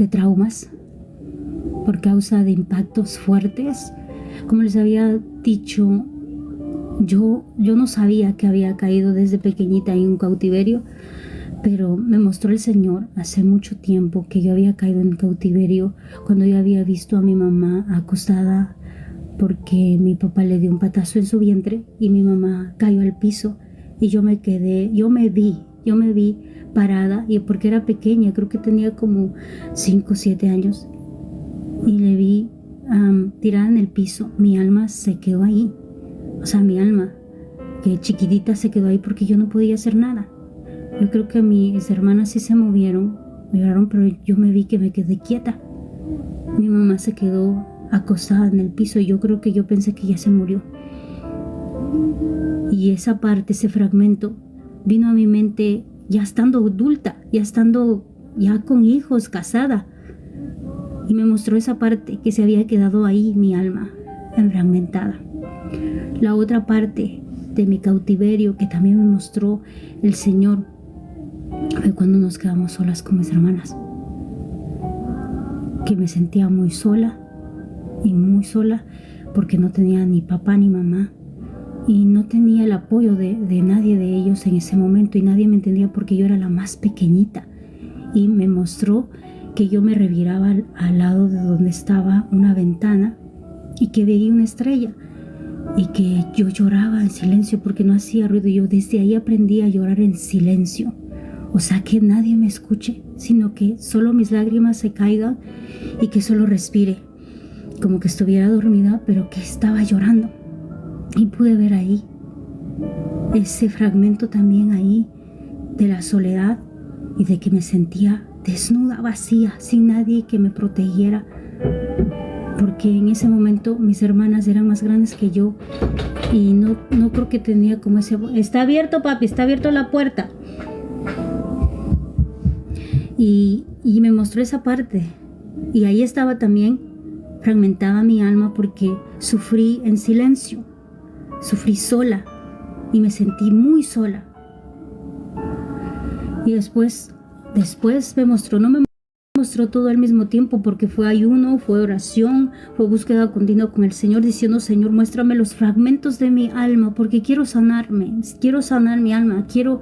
traumas, por causa de impactos fuertes. Como les había dicho, yo no sabía que había caído desde pequeñita en un cautiverio, pero me mostró el Señor hace mucho tiempo que yo había caído en cautiverio cuando yo había visto a mi mamá acostada porque mi papá le dio un patazo en su vientre y mi mamá cayó al piso y yo me vi parada, y porque era pequeña, creo que tenía como 5 o 7 años, y le vi tirada en el piso. Mi alma se quedó ahí, o sea, mi alma, que chiquitita, se quedó ahí porque yo no podía hacer nada. Yo creo que mis hermanas sí se movieron, pero yo me vi que me quedé quieta. Mi mamá se quedó acostada en el piso y yo creo que yo pensé que ya se murió. Y esa parte, ese fragmento, vino a mi mente ya estando adulta, ya con hijos, casada. Y me mostró esa parte que se había quedado ahí, mi alma, fragmentada. La otra parte de mi cautiverio que también me mostró el Señor fue cuando nos quedamos solas con mis hermanas. Que me sentía muy sola porque no tenía ni papá ni mamá y no tenía el apoyo de nadie de ellos en ese momento y nadie me entendía porque yo era la más pequeñita y me mostró que yo me reviraba al lado de donde estaba una ventana y que veía una estrella y que yo lloraba en silencio porque no hacía ruido. Yo desde ahí aprendí a llorar en silencio, o sea, que nadie me escuche, sino que solo mis lágrimas se caigan y que solo respire, como que estuviera dormida, pero que estaba llorando. Y pude ver ahí ese fragmento también ahí de la soledad y de que me sentía desnuda, vacía, sin nadie que me protegiera, porque en ese momento mis hermanas eran más grandes que yo y no creo que tenía como ese... Está abierto, papi, está abierto la puerta. Y me mostró esa parte y ahí estaba también fragmentada mi alma porque sufrí en silencio, sufrí sola y me sentí muy sola. Y después me mostró, no me mostró todo al mismo tiempo porque fue ayuno, fue oración, fue búsqueda continua con el Señor diciendo: Señor, muéstrame los fragmentos de mi alma porque quiero sanarme, quiero sanar mi alma, quiero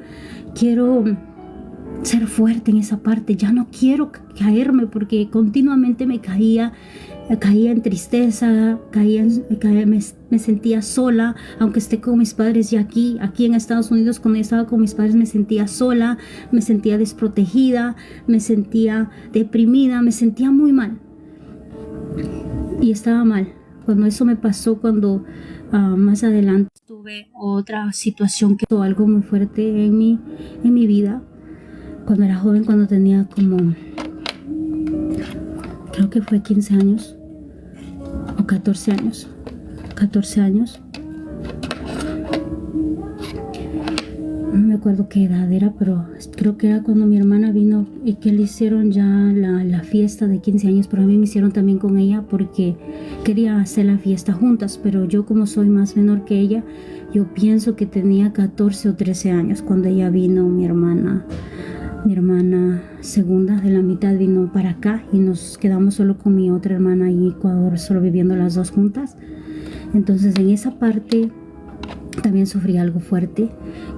ser fuerte en esa parte, ya no quiero caerme porque continuamente me caía en tristeza, me sentía sola, aunque esté con mis padres ya aquí en Estados Unidos. Cuando yo estaba con mis padres me sentía sola, me sentía desprotegida, me sentía deprimida, me sentía muy mal y estaba mal. Cuando eso me pasó, cuando más adelante tuve otra situación que fue algo muy fuerte en mi vida, cuando era joven, cuando tenía como, creo que fue 15 años o 14 años. No me acuerdo qué edad era, pero creo que era cuando mi hermana vino y que le hicieron ya la fiesta de 15 años, pero a mí me hicieron también con ella porque quería hacer la fiesta juntas, pero yo como soy más menor que ella, yo pienso que tenía 14 o 13 años cuando ella vino. Mi hermana segunda de la mitad vino para acá y nos quedamos solo con mi otra hermana en Ecuador, solo viviendo las dos juntas. Entonces en esa parte también sufrí algo fuerte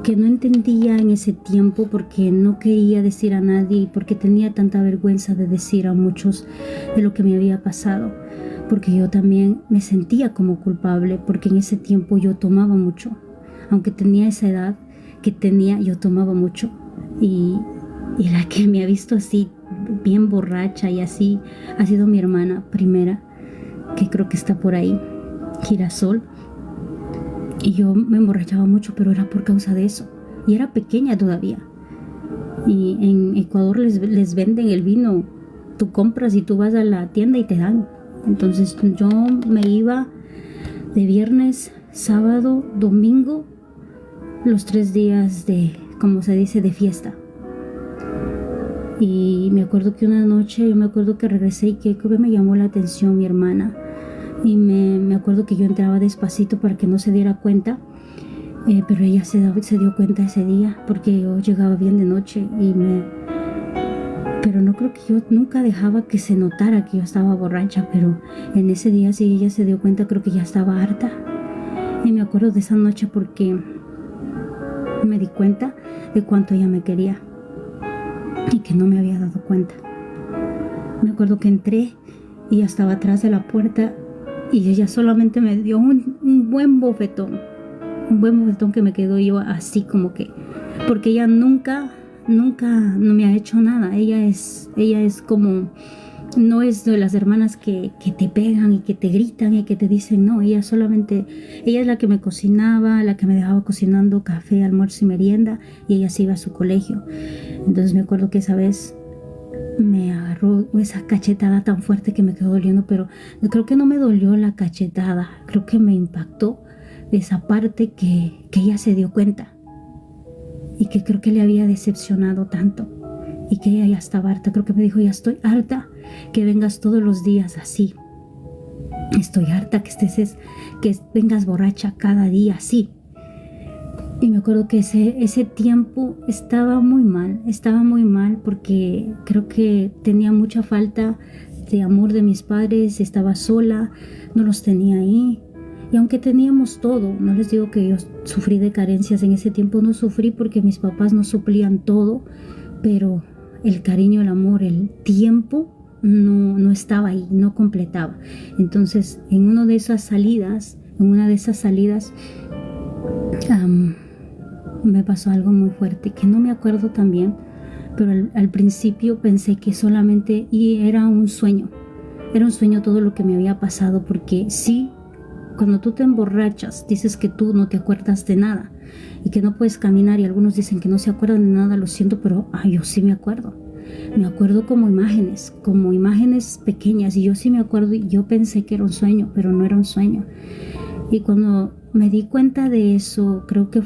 que no entendía en ese tiempo porque no quería decir a nadie y porque tenía tanta vergüenza de decir a muchos de lo que me había pasado, porque yo también me sentía como culpable porque en ese tiempo yo tomaba mucho, aunque tenía esa edad que tenía, yo tomaba mucho y la que me ha visto así bien borracha y así ha sido mi hermana primera, que creo que está por ahí, Girasol. Y yo me emborrachaba mucho, pero era por causa de eso. Y era pequeña todavía. Y en Ecuador les venden el vino. Tú compras y tú vas a la tienda y te dan. Entonces yo me iba de viernes, sábado, domingo, los 3 días de, como se dice, de fiesta. Y me acuerdo que una noche, yo me acuerdo que regresé y que creo que me llamó la atención mi hermana. Y me acuerdo que yo entraba despacito para que no se diera cuenta, pero ella se dio cuenta ese día porque yo llegaba bien de noche pero no creo que yo nunca dejaba que se notara que yo estaba borracha, pero en ese día sí ella se dio cuenta, creo que ya estaba harta. Y me acuerdo de esa noche porque me di cuenta de cuánto ella me quería y que no me había dado cuenta. Me acuerdo que entré y ella estaba atrás de la puerta y ella solamente me dio un buen bofetón que me quedó yo así como que, porque ella nunca no me ha hecho nada. Ella es como, no es de las hermanas que te pegan y que te gritan y que te dicen no. Ella es la que me cocinaba, la que me dejaba cocinando café, almuerzo y merienda, y ella se iba a su colegio. Entonces me acuerdo que esa vez me agarró esa cachetada tan fuerte que me quedó doliendo, pero creo que no me dolió la cachetada, creo que me impactó esa parte que ella se dio cuenta y que creo que le había decepcionado tanto y que ella ya estaba harta. Creo que me dijo: ya estoy harta que vengas todos los días así, estoy harta que vengas borracha cada día así. Y me acuerdo que ese tiempo estaba muy mal porque creo que tenía mucha falta de amor de mis padres, estaba sola, no los tenía ahí. Y aunque teníamos todo, no les digo que yo sufrí de carencias, en ese tiempo no sufrí porque mis papás no suplían todo, pero el cariño, el amor, el tiempo no estaba ahí, no completaba. Entonces, en una de esas salidas, me pasó algo muy fuerte que no me acuerdo tan bien, pero al principio pensé que solamente era un sueño todo lo que me había pasado, porque sí, cuando tú te emborrachas dices que tú no te acuerdas de nada y que no puedes caminar, y algunos dicen que no se acuerdan de nada. Lo siento, pero yo sí me acuerdo como imágenes pequeñas, y yo sí me acuerdo, y yo pensé que era un sueño, pero no era un sueño. Y cuando me di cuenta de eso, creo que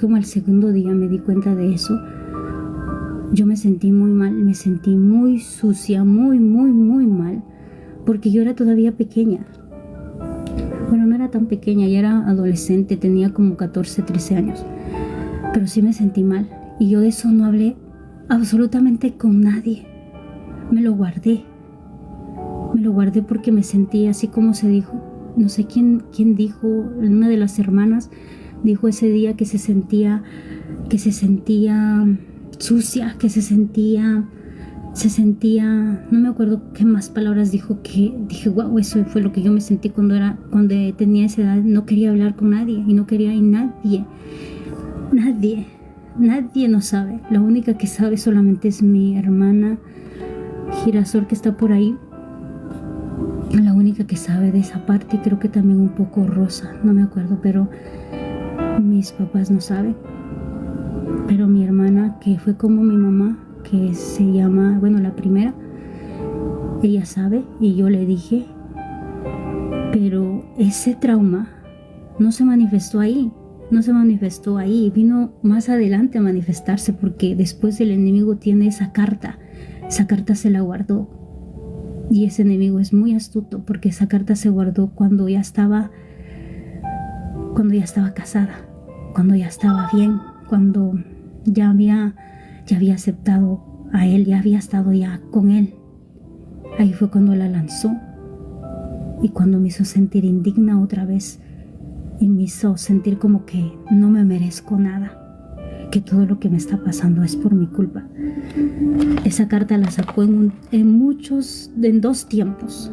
como el segundo día me di cuenta de eso, yo me sentí muy mal, me sentí muy sucia, muy mal, porque yo era todavía pequeña. Bueno, no era tan pequeña, ya era adolescente, tenía como 14, 13 años, pero sí me sentí mal, y yo de eso no hablé absolutamente con nadie. Me lo guardé porque me sentí así como se dijo, no sé quién dijo, una de las hermanas dijo ese día que se sentía sucia, que se sentía, no me acuerdo qué más palabras dijo, que dije: wow, eso fue lo que yo me sentí cuando tenía esa edad. No quería hablar con nadie, y no quería, y nadie no sabe. La única que sabe solamente es mi hermana Girasol, que está por ahí, la única que sabe de esa parte, y creo que también un poco Rosa, no me acuerdo, pero mis papás no saben. Pero mi hermana, que fue como mi mamá, que se llama, bueno, la primera, ella sabe, y yo le dije, pero ese trauma no se manifestó ahí, vino más adelante a manifestarse, porque después el enemigo tiene esa carta se la guardó, y ese enemigo es muy astuto, porque esa carta se guardó cuando ya estaba casada, cuando ya estaba bien, cuando ya había aceptado a él, ya había estado ya con él. Ahí fue cuando la lanzó, y cuando me hizo sentir indigna otra vez, y me hizo sentir como que no me merezco nada, que todo lo que me está pasando es por mi culpa. Esa carta la sacó en dos tiempos.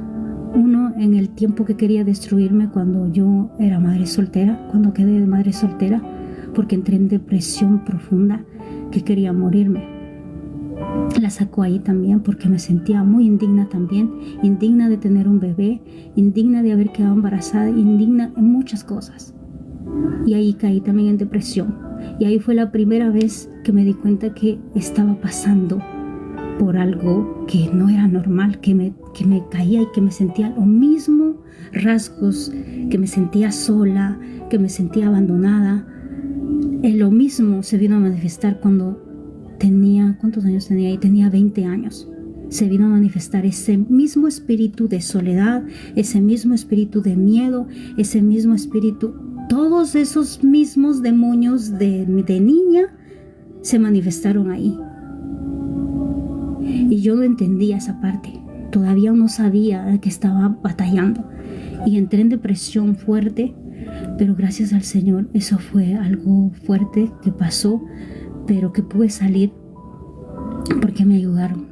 Uno, en el tiempo que quería destruirme, cuando yo era madre soltera, cuando quedé de madre soltera, porque entré en depresión profunda, que quería morirme. La sacó ahí también porque me sentía muy indigna también, indigna de tener un bebé, indigna de haber quedado embarazada, indigna en muchas cosas. Y ahí caí también en depresión. Y ahí fue la primera vez que me di cuenta que estaba pasando por algo que no era normal, que me caía y que me sentía lo mismo, rasgos, que me sentía sola, que me sentía abandonada. Lo mismo se vino a manifestar cuando tenía, ¿cuántos años tenía ahí? Tenía 20 años. Se vino a manifestar ese mismo espíritu de soledad, ese mismo espíritu de miedo, ese mismo espíritu, todos esos mismos demonios de niña se manifestaron ahí. Y yo no entendía esa parte, todavía no sabía que estaba batallando, y entré en depresión fuerte, pero gracias al Señor eso fue algo fuerte que pasó, pero que pude salir porque me ayudaron.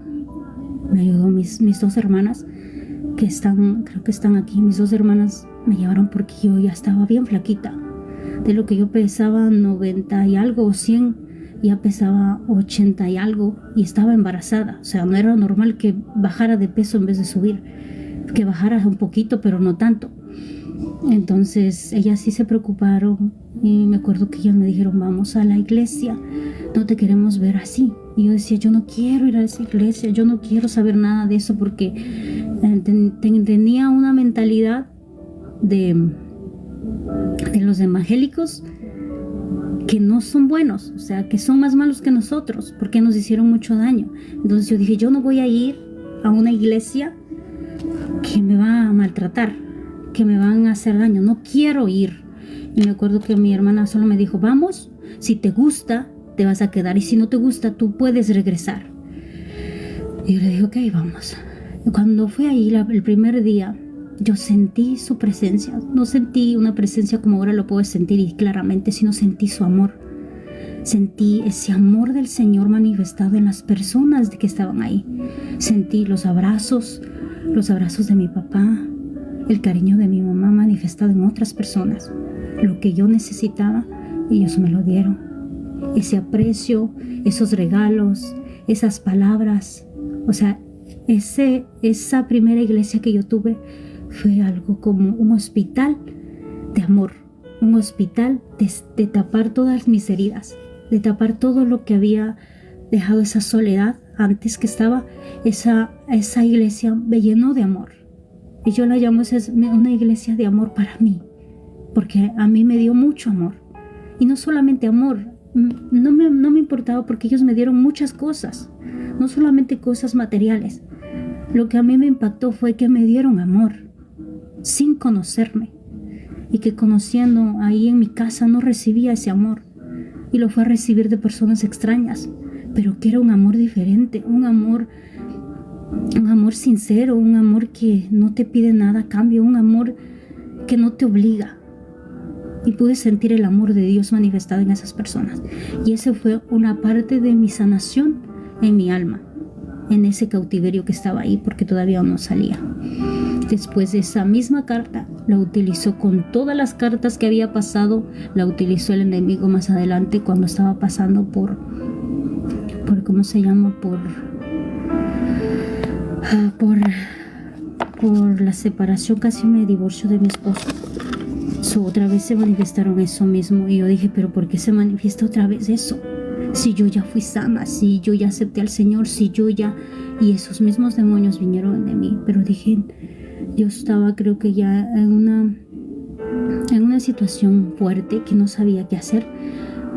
Me ayudó mis dos hermanas, que creo que están aquí. Mis dos hermanas me llevaron porque yo ya estaba bien flaquita. De lo que yo pesaba 90 y algo o 100, ya pesaba 80 y algo, y estaba embarazada. O sea, no era normal que bajara de peso en vez de subir, que bajara un poquito, pero no tanto. Entonces ellas sí se preocuparon, y me acuerdo que ellas me dijeron: vamos a la iglesia, no te queremos ver así. Y yo decía, yo no quiero ir a esa iglesia, yo no quiero saber nada de eso, porque tenía una mentalidad de los evangélicos que no son buenos, o sea, que son más malos que nosotros, porque nos hicieron mucho daño. Entonces yo dije, yo no voy a ir a una iglesia que me va a maltratar, que me van a hacer daño, no quiero ir. Y me acuerdo que mi hermana solo me dijo, vamos, si te gusta, te vas a quedar, y si no te gusta, tú puedes regresar. Y yo le dije, ok, vamos. Y cuando fui ahí el primer día, yo sentí su presencia. No sentí una presencia como ahora lo puedo sentir y claramente, sino sentí su amor. Sentí ese amor del Señor manifestado en las personas que estaban ahí. Sentí los abrazos de mi papá, el cariño de mi mamá manifestado en otras personas. Lo que yo necesitaba, ellos me lo dieron. Ese aprecio, esos regalos, esas palabras. O sea, esa primera iglesia que yo tuve fue algo como un hospital de amor, un hospital de tapar todas mis heridas, de tapar todo lo que había dejado, esa soledad antes que estaba. Esa iglesia me llenó de amor, y yo la llamo una iglesia de amor para mí, porque a mí me dio mucho amor. Y no solamente amor, no me importaba, porque ellos me dieron muchas cosas, no solamente cosas materiales. Lo que a mí me impactó fue que me dieron amor sin conocerme, y que conociendo ahí en mi casa no recibía ese amor, y lo fue a recibir de personas extrañas, pero que era un amor diferente, un amor sincero, un amor que no te pide nada a cambio, un amor que no te obliga. Y pude sentir el amor de Dios manifestado en esas personas, y esa fue una parte de mi sanación en mi alma, en ese cautiverio que estaba ahí, porque todavía no salía. Después de esa misma carta, la utilizó con todas las cartas que había pasado, la utilizó el enemigo más adelante cuando estaba pasando por ¿cómo se llama? Por la separación, casi me divorcio de mi esposo. Otra vez se manifestaron eso mismo, y yo dije, pero ¿por qué se manifiesta otra vez eso? Si yo ya fui sana, si yo ya acepté al Señor, y esos mismos demonios vinieron de mí. Pero dije, yo estaba, creo que ya en una situación fuerte que no sabía qué hacer,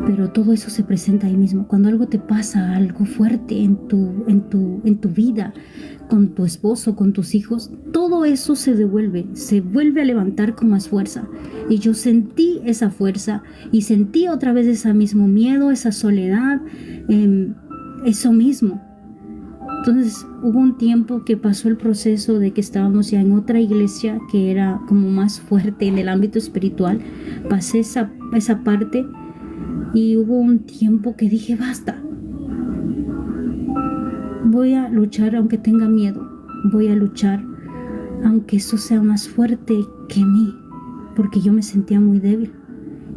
pero todo eso se presenta ahí mismo. Cuando algo te pasa, algo fuerte en tu vida, con tu esposo, con tus hijos, todo eso se vuelve a levantar con más fuerza. Y yo sentí esa fuerza, y sentí otra vez ese mismo miedo, esa soledad, eso mismo. Entonces hubo un tiempo que pasó el proceso de que estábamos ya en otra iglesia que era como más fuerte en el ámbito espiritual. Pasé esa parte, y hubo un tiempo que dije, basta. Voy a luchar aunque tenga miedo. Voy a luchar aunque eso sea más fuerte que mí, porque yo me sentía muy débil.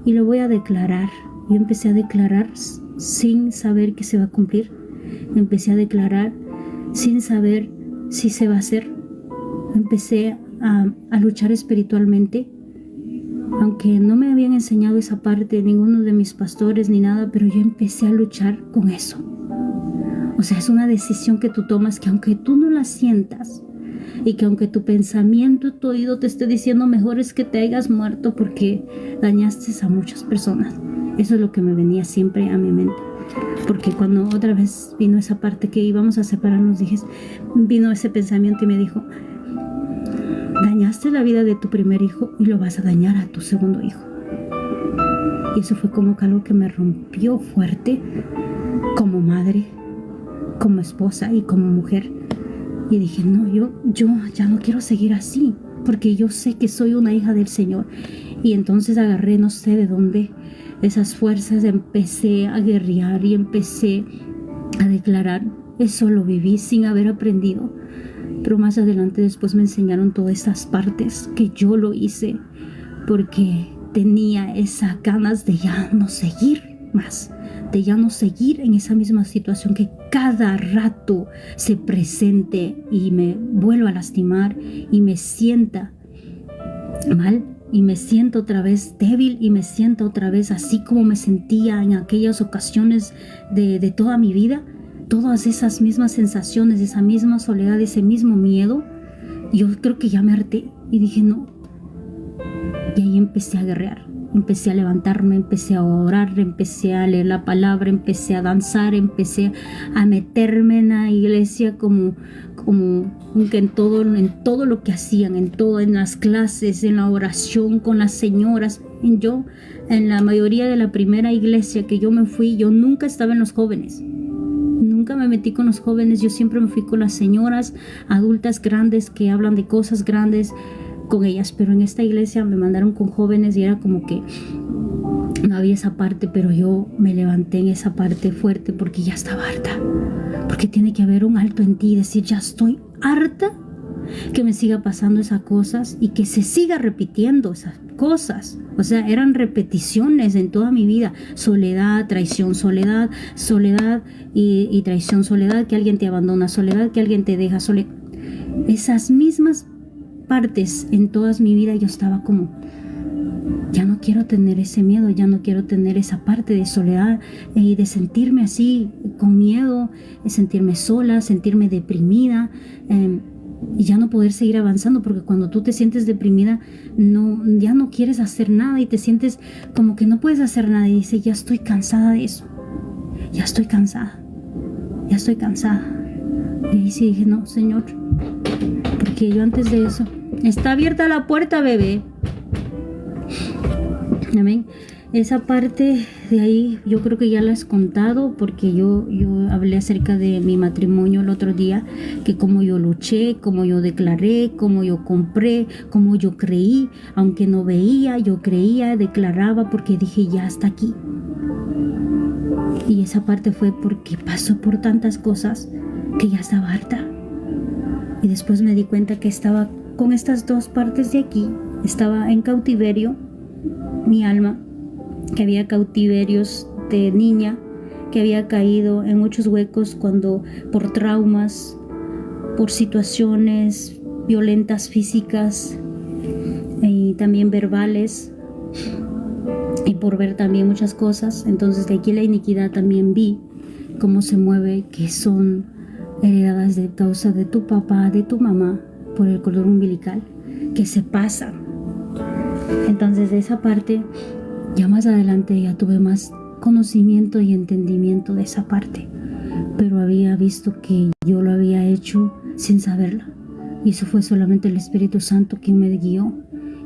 Y lo voy a declarar. Yo empecé a declarar sin saber que se va a cumplir. Empecé a declarar sin saber si se va a hacer. Empecé a luchar espiritualmente, aunque no me habían enseñado esa parte, ninguno de mis pastores ni nada, pero yo empecé a luchar con eso. O sea, es una decisión que tú tomas, que aunque tú no la sientas, y que aunque tu pensamiento, tu oído te esté diciendo, mejor es que te hayas muerto porque dañaste a muchas personas. Eso es lo que me venía siempre a mi mente. Porque cuando otra vez vino esa parte que íbamos a separarnos, vino ese pensamiento y me dijo, dañaste la vida de tu primer hijo y lo vas a dañar a tu segundo hijo. Y eso fue como que algo que me rompió fuerte, como madre, como esposa y como mujer. Y dije, no, yo ya no quiero seguir así, porque yo sé que soy una hija del Señor. Y entonces agarré, no sé de dónde, esas fuerzas, empecé a guerrear y empecé a declarar. Eso lo viví sin haber aprendido, pero más adelante después me enseñaron todas esas partes que yo lo hice porque tenía esas ganas de ya no seguir más, de ya no seguir en esa misma situación que cada rato se presente y me vuelva a lastimar y me sienta mal y me siento otra vez débil y me siento otra vez así como me sentía en aquellas ocasiones de toda mi vida. todas esas mismas sensaciones, esa misma soledad, ese mismo miedo, yo creo que ya me harté y dije no. Y ahí empecé a guerrear, empecé a levantarme, empecé a orar, empecé a leer la palabra, empecé a danzar, empecé a meterme en la iglesia como que en todo lo que hacían, en las clases, en la oración con las señoras. En la mayoría de la primera iglesia que yo me fui, yo nunca estaba en los jóvenes. Nunca me metí con los jóvenes, yo siempre me fui con las señoras adultas grandes que hablan de cosas grandes con ellas, pero en esta iglesia me mandaron con jóvenes y era como que no había esa parte, pero yo me levanté en esa parte fuerte porque ya estaba harta, porque tiene que haber un alto en ti y decir ya estoy harta que me siga pasando esas cosas y que se siga repitiendo esas cosas. O sea, eran repeticiones en toda mi vida: soledad, traición, soledad y traición, soledad, que alguien te abandona, soledad, que alguien te deja, soledad. Esas mismas partes en toda mi vida yo estaba como, ya no quiero tener ese miedo, ya no quiero tener esa parte de soledad y de sentirme así con miedo, de sentirme sola, sentirme deprimida, y ya no poder seguir avanzando, porque cuando tú te sientes deprimida ya no quieres hacer nada y te sientes como que no puedes hacer nada y dices ya estoy cansada de eso, ya estoy cansada. Y ahí sí dije no, Señor, porque yo antes de eso, está abierta la puerta, bebé. Amén. Esa parte de ahí yo creo que ya la has contado, porque yo hablé acerca de mi matrimonio el otro día, que cómo yo luché, cómo yo declaré, cómo yo compré, cómo yo creí, aunque no veía, yo creía, declaraba, porque dije ya hasta aquí. Y esa parte fue porque pasó por tantas cosas que ya estaba harta. Y después me di cuenta que estaba con estas dos partes de aquí, estaba en cautiverio, mi alma, que había cautiverios de niña, que había caído en muchos huecos por traumas, por situaciones violentas físicas y también verbales, y por ver también muchas cosas. Entonces de aquí la iniquidad también vi cómo se mueve, que son heredadas de causa de tu papá, de tu mamá, por el cordón umbilical, que se pasan. Entonces de esa parte, ya más adelante ya tuve más conocimiento y entendimiento de esa parte, pero había visto que yo lo había hecho sin saberlo, y eso fue solamente el Espíritu Santo quien me guió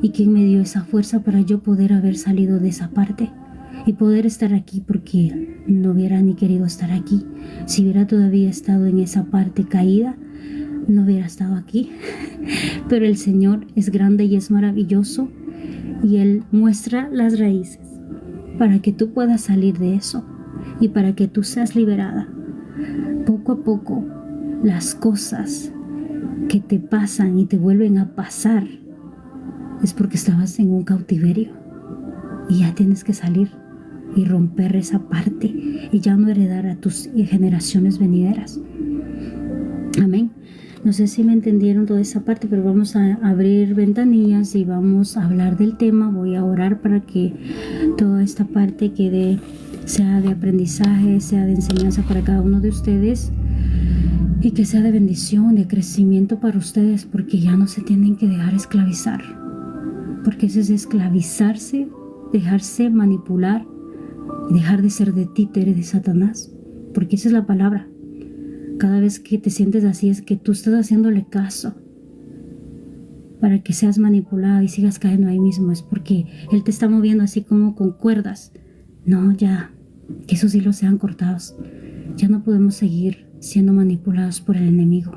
y quien me dio esa fuerza para yo poder haber salido de esa parte y poder estar aquí, porque no hubiera ni querido estar aquí. Si hubiera todavía estado en esa parte caída, no hubiera estado aquí. Pero el Señor es grande y es maravilloso, y Él muestra las raíces para que tú puedas salir de eso y para que tú seas liberada. Poco a poco, las cosas que te pasan y te vuelven a pasar es porque estabas en un cautiverio y ya tienes que salir y romper esa parte y ya no heredar a tus generaciones venideras. Amén. No sé si me entendieron toda esa parte, pero vamos a abrir ventanillas y vamos a hablar del tema. Voy a orar para que toda esta parte sea de aprendizaje, sea de enseñanza para cada uno de ustedes, y que sea de bendición, de crecimiento para ustedes, porque ya no se tienen que dejar esclavizar, porque eso es esclavizarse, dejarse manipular y dejar de ser de títere de Satanás, porque esa es la palabra. Cada vez que te sientes así es que tú estás haciéndole caso para que seas manipulada y sigas cayendo ahí mismo. Es porque Él te está moviendo así como con cuerdas. No, ya, que esos hilos sean cortados. Ya no podemos seguir siendo manipulados por el enemigo.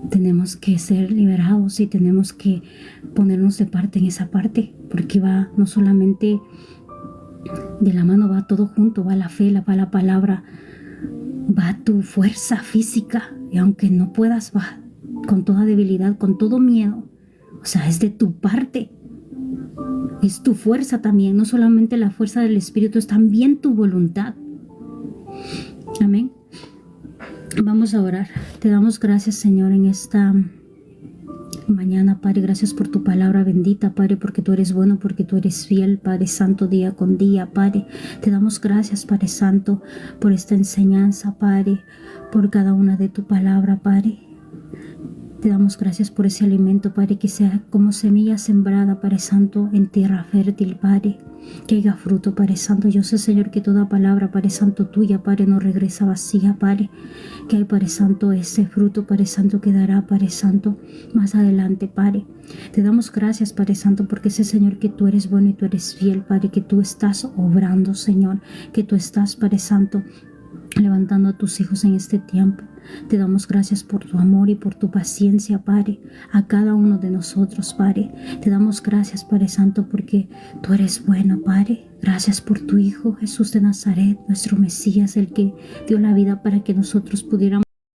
Tenemos que ser liberados y tenemos que ponernos de parte en esa parte, porque va no solamente de la mano, va todo junto, va la fe, va la palabra, va tu fuerza física, y aunque no puedas, va con toda debilidad, con todo miedo. O sea, es de tu parte, es tu fuerza también, no solamente la fuerza del Espíritu, es también tu voluntad. Amén. Vamos a orar. Te damos gracias, Señor, en esta mañana, Padre. Gracias por tu palabra bendita, Padre, porque tú eres bueno, porque tú eres fiel, Padre Santo, día con día, Padre. Te damos gracias, Padre Santo, por esta enseñanza, Padre, por cada una de tu palabra, Padre. Te damos gracias por ese alimento, Padre, que sea como semilla sembrada, Padre Santo, en tierra fértil, Padre, que haya fruto, Padre Santo. Yo sé, Señor, que toda palabra, Padre Santo, tuya, Padre, no regresa vacía, Padre, que hay, Padre Santo, ese fruto, Padre Santo, que dará, Padre Santo, más adelante, Padre. Te damos gracias, Padre Santo, porque sé, Señor, que tú eres bueno y tú eres fiel, Padre, que tú estás obrando, Señor, que tú estás, Padre Santo, levantando a tus hijos en este tiempo. Te damos gracias por tu amor y por tu paciencia, Padre, a cada uno de nosotros, Padre. Te damos gracias, Padre Santo, porque tú eres bueno, Padre. Gracias por tu Hijo Jesús de Nazaret, nuestro Mesías, el que dio la vida para que nosotros pudiéramos